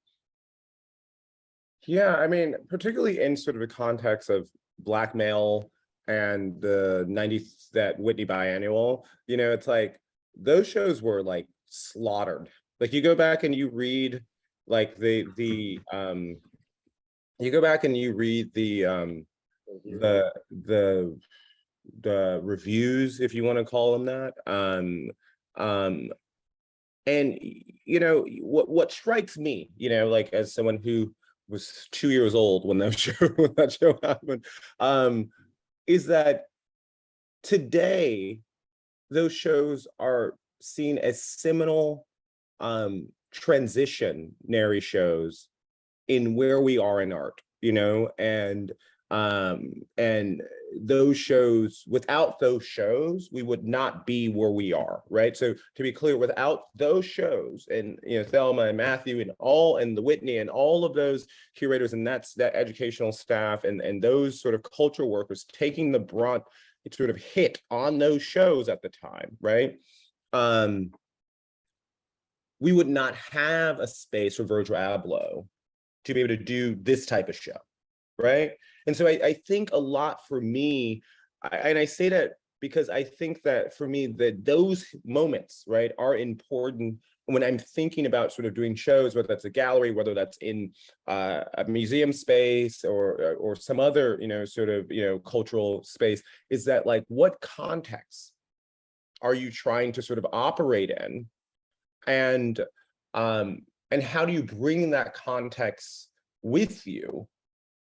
Yeah, I mean, particularly in sort of the context of Black Male and the 90s, that Whitney Biennial, it's like those shows were like slaughtered. Like you go back and you read like you go back and you read the reviews, if you want to call them that. And what strikes me, like as someone who was 2 years old when that show happened, is that today those shows are seen as seminal transitionary shows in where we are in art, and those shows, without those shows, we would not be where we are, right? So to be clear, without those shows and Thelma and Matthew and the Whitney and all of those curators and that educational staff and those sort of cultural workers taking the brunt, it sort of hit on those shows at the time, right? We would not have a space for Virgil Abloh to be able to do this type of show, right? And so I think a lot for me, and I say that because I think that for me, that those moments, right, are important when I'm thinking about sort of doing shows, whether that's a gallery, whether that's in a museum space or some other, cultural space, is that like, what context are you trying to sort of operate in? And how do you bring that context with you,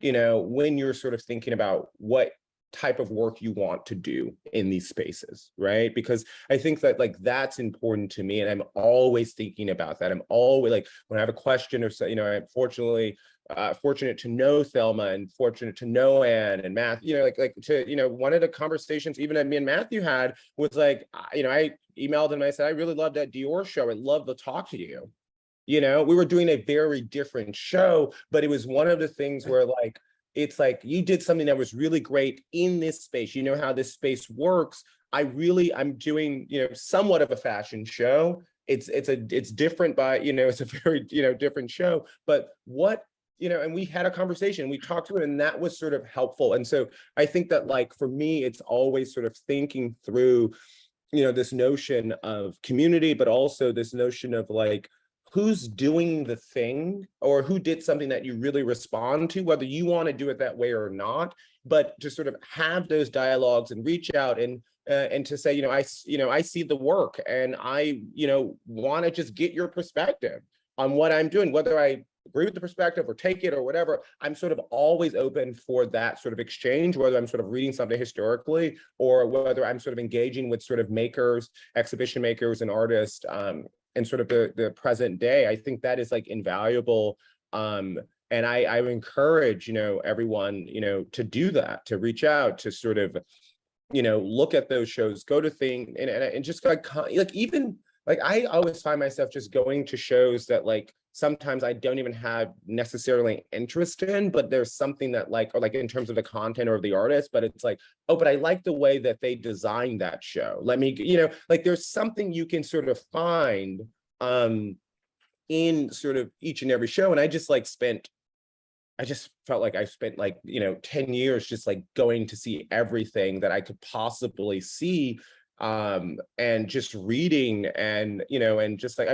when you're sort of thinking about what type of work you want to do in these spaces, right? Because I think that like that's important to me, and I'm always thinking about that. I'm always like, when I have a question or so, I'm fortunate to know Thelma and fortunate to know Anne and Matthew, one of the conversations even that me and Matthew had was like, I emailed him and I said, I really loved that Dior show. I'd love to talk to you. We were doing a very different show, but it was one of the things where like, it's like you did something that was really great in this space. You know how this space works. I'm doing, somewhat of a fashion show. It's different by, it's a very, different show, but what, and we had a conversation, we talked to it, and that was sort of helpful. And so I think that like, for me, it's always sort of thinking through, this notion of community, but also this notion of like, who's doing the thing or who did something that you really respond to, whether you want to do it that way or not, but to sort of have those dialogues and reach out and to say, I see the work and I, want to just get your perspective on what I'm doing, whether I agree with the perspective or take it or whatever. I'm sort of always open for that sort of exchange, whether I'm sort of reading something historically or whether I'm sort of engaging with sort of makers, exhibition makers and artists, and sort of the present day. I think that is like invaluable. And I encourage, everyone, to do that, to reach out, to sort of, look at those shows, go to things and just like even like, I always find myself just going to shows that like, sometimes I don't even have necessarily interest in, but there's something that like, or like in terms of the content or the artist, but it's like, oh, but I like the way that they designed that show. Let me, like there's something you can sort of find in sort of each and every show. And I just felt like I spent like, 10 years just like going to see everything that I could possibly see, and just reading and, and just like,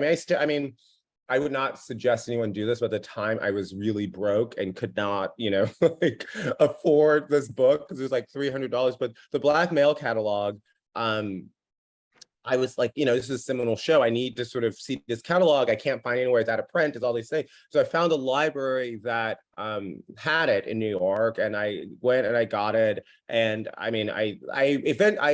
I would not suggest anyone do this, but at the time I was really broke and could not, like afford this book because it was like $300. But the Black Male catalog, I was like, this is a seminal show. I need to sort of see this catalog. I can't find anywhere it's out of print, is all they say. So I found a library that had it in New York, and I went and I got it. And I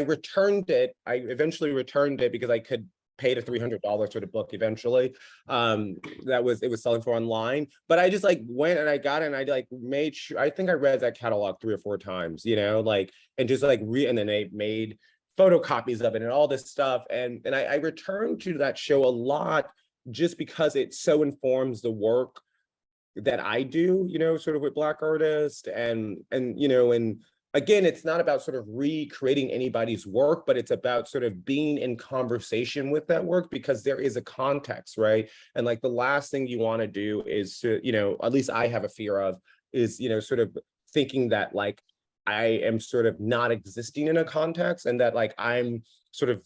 returned it. I eventually returned it because I could paid a $300 for the book eventually. It was selling for online, but I just like went and I got it and I like made sure, I think I read that catalog 3 or 4 times, you know, like, and just like and then they made photocopies of it and all this stuff. And I returned to that show a lot just because it so informs the work that I do, you know, sort of with Black artists and you know, and again, it's not about sort of recreating anybody's work, but it's about sort of being in conversation with that work because there is a context, right? And like the last thing you want to do is to, you know, at least I have a fear of is, you know, sort of thinking that like I am sort of not existing in a context and that like I'm sort of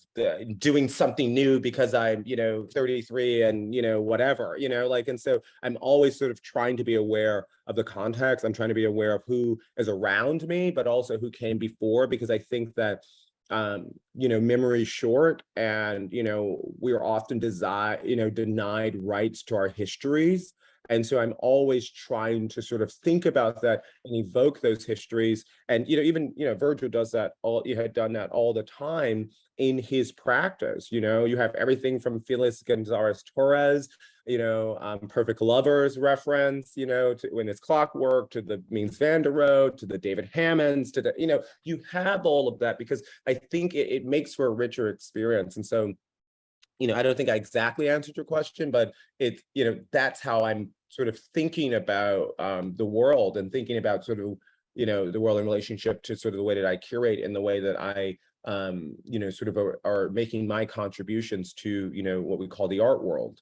doing something new because I'm, you know, 33 and, you know, whatever, you know, like, and so I'm always sort of trying to be aware of the context. I'm trying to be aware of who is around me, but also who came before, because I think that, you know, memory is short and, you know, we are often denied rights to our histories. And so I'm always trying to sort of think about that and evoke those histories. And, you know, even, you know, Virgil does that you had done that all the time in his practice. You know, you have everything from Felix Gonzalez Torres, you know, Perfect Lovers reference, you know, to When It's Clockwork, to the Means van der Rohe, to the David Hammonds, to the, you know, you have all of that because I think it makes for a richer experience. And so, you know, I don't think I exactly answered your question, but it's, you know, that's how I'm sort of thinking about the world and thinking about sort of, you know, the world in relationship to sort of the way that I curate and the way that I, you know, sort of are making my contributions to, you know, what we call the art world.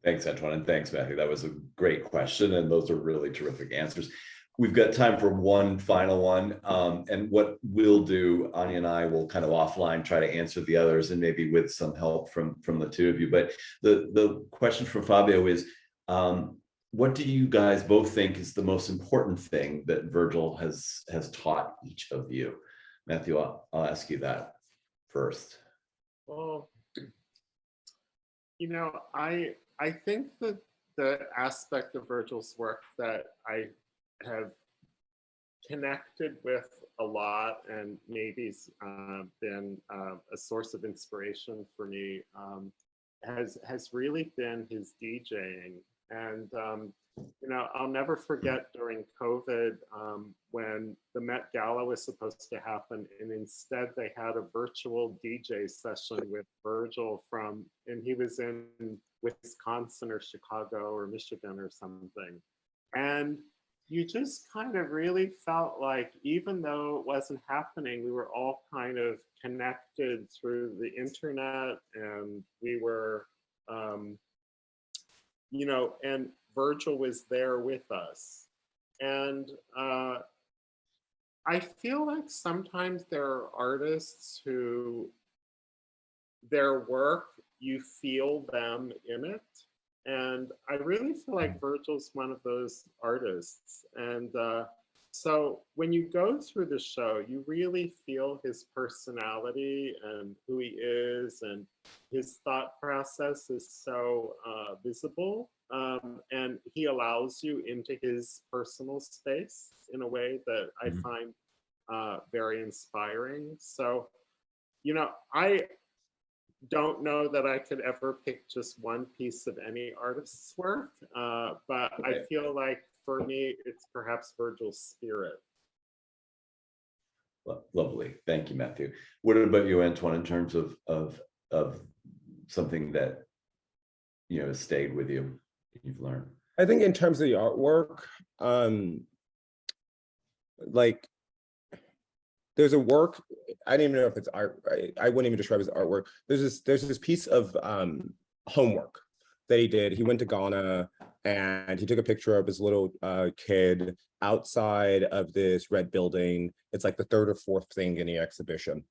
Thanks, Antwaun, and thanks, Matthew. That was a great question, and those are really terrific answers. We've got time for one final one, and what we'll do, Anya and I will kind of offline try to answer the others, and maybe with some help from the two of you. But the question from Fabio is, what do you guys both think is the most important thing that Virgil has taught each of you? Matthew, I'll ask you that first. Well, you know, I think that the aspect of Virgil's work that I have connected with a lot and maybe been a source of inspiration for me has really been his DJing. And you know, I'll never forget during COVID when the Met Gala was supposed to happen, and instead they had a virtual DJ session with Virgil and he was in Wisconsin or Chicago or Michigan or something. And you just kind of really felt like, even though it wasn't happening, we were all kind of connected through the internet, and we were, you know, and Virgil was there with us. And I feel like sometimes there are artists who their work, you feel them in it. And I really feel like Virgil's one of those artists. And so when you go through the show, you really feel his personality and who he is, and his thought process is so visible. And he allows you into his personal space in a way that I find very inspiring. So, you know, I don't know that I could ever pick just one piece of any artist's work, but I feel like for me, it's perhaps Virgil's spirit. Lovely, thank you, Matthew. What about you, Antwaun, in terms of something that, you know, stayed with you, you've learned? I think in terms of the artwork, like there's a work, I don't even know if it's art, I wouldn't even describe it as artwork. There's this piece of homework that he did. He went to Ghana and he took a picture of his little kid outside of this red building. It's like the 3rd or 4th thing in the exhibition.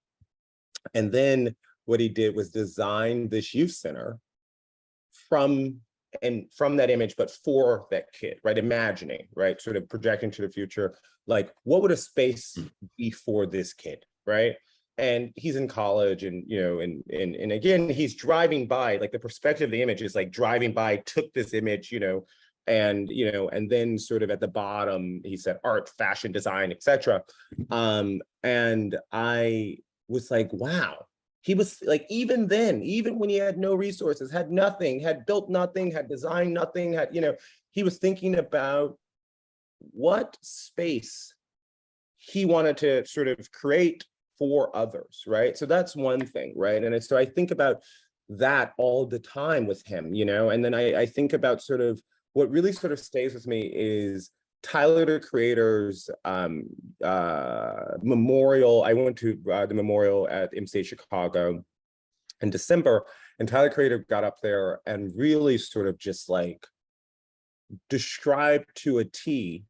And then what he did was design this youth center from that image, but for that kid, right? Imagining, right? Sort of projecting to the future, like what would a space be for this kid, right? And he's in college, and you know, and again, he's driving by, like the perspective of the image is like driving by, took this image, you know, and you know, and then sort of at the bottom, he said art, fashion, design, etc. And I was like, wow, he was like, even then, even when he had no resources, had nothing, had built nothing, had designed nothing, had, he was thinking about what space he wanted to sort of create for others, right? So that's one thing, right? And so I think about that all the time with him, and then I think about sort of what really sort of stays with me is Tyler, the Creator's memorial. I went to the memorial at MCA Chicago in December, and Tyler, Creator got up there and really sort of just like described to a T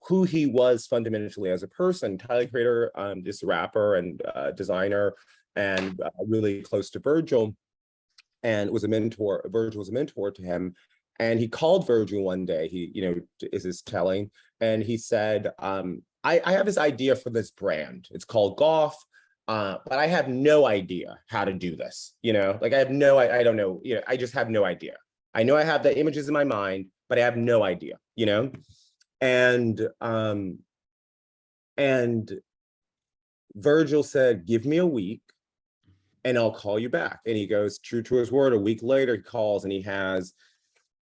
who he was fundamentally as a person. Tyler, Creator, this rapper and designer, and really close to Virgil, and was a mentor. Virgil was a mentor to him. And he called Virgil one day, is his telling, and he said, I have this idea for this brand. It's called Golf, but I have no idea how to do this. I don't know, I just have no idea. I know I have the images in my mind, but I have no idea, And Virgil said, give me a week and I'll call you back. And he goes true to his word. A week later, he calls and he has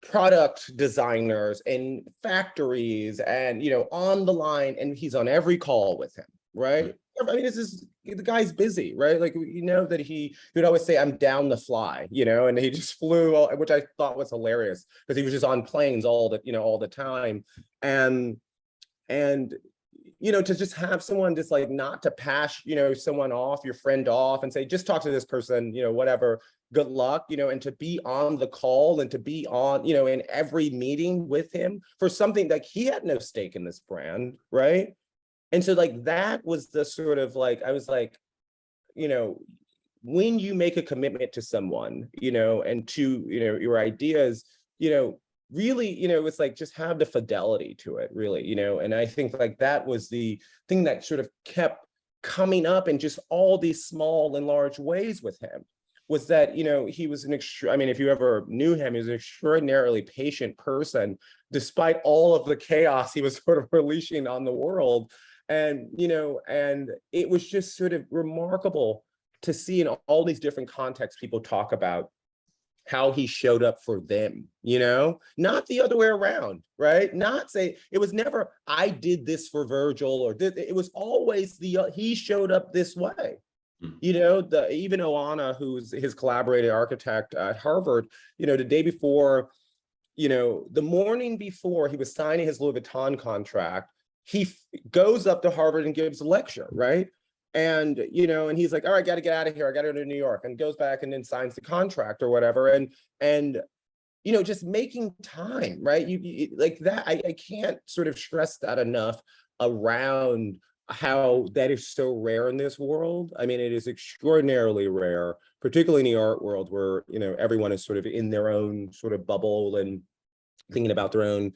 product designers and factories and, on the line, and he's on every call with him, right? I mean, the guy's busy, right? Like, that he would always say, I'm down the fly, and he just flew, which I thought was hilarious because he was just on planes all the time. And to just have someone just like not to pass, someone off, your friend off and say, just talk to this person, whatever, good luck, and to be on the call and to be on, in every meeting with him for something like he had no stake in this brand, right? And so like, that was the sort of like, I was like, when you make a commitment to someone, and to, your ideas, really, it's like, just have the fidelity to it, really, and I think like that was the thing that sort of kept coming up in just all these small and large ways with him, was that, he was if you ever knew him, he was an extraordinarily patient person, despite all of the chaos he was sort of releasing on the world. And, and it was just sort of remarkable to see in all these different contexts, people talk about how he showed up for them, not the other way around, right? Not say, it was never, I did this for Virgil, or it was always he showed up this way. Even Oana, who's his collaborator architect at Harvard, the day before, the morning before he was signing his Louis Vuitton contract, he goes up to Harvard and gives a lecture, right? And, and he's like, all right, got to get out of here. I got to go to New York, and goes back and then signs the contract or whatever. And just making time, right? You like that. I can't sort of stress that enough around how that is so rare in this world. I mean, it is extraordinarily rare, particularly in the art world where, everyone is sort of in their own sort of bubble and thinking about their own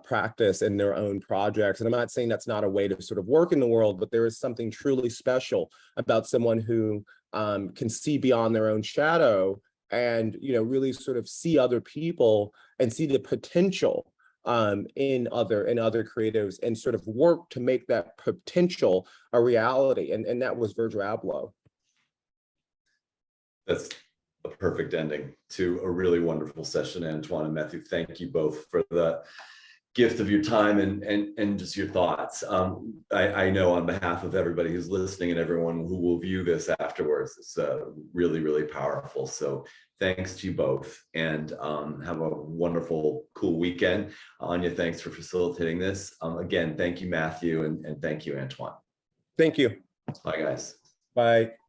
practice and their own projects. And I'm not saying that's not a way to sort of work in the world, but there is something truly special about someone who can see beyond their own shadow and, really sort of see other people and see the potential in other creatives and sort of work to make that potential a reality. And that was Virgil Abloh. That's a perfect ending to a really wonderful session, Antwaun and Matthew. Thank you both for the gift of your time and just your thoughts. I know on behalf of everybody who's listening and everyone who will view this afterwards, it's really, really powerful. So thanks to you both, and have a wonderful, cool weekend. Anya, thanks for facilitating this. Again, thank you, Matthew, and thank you, Antwaun. Thank you. Bye, guys. Bye.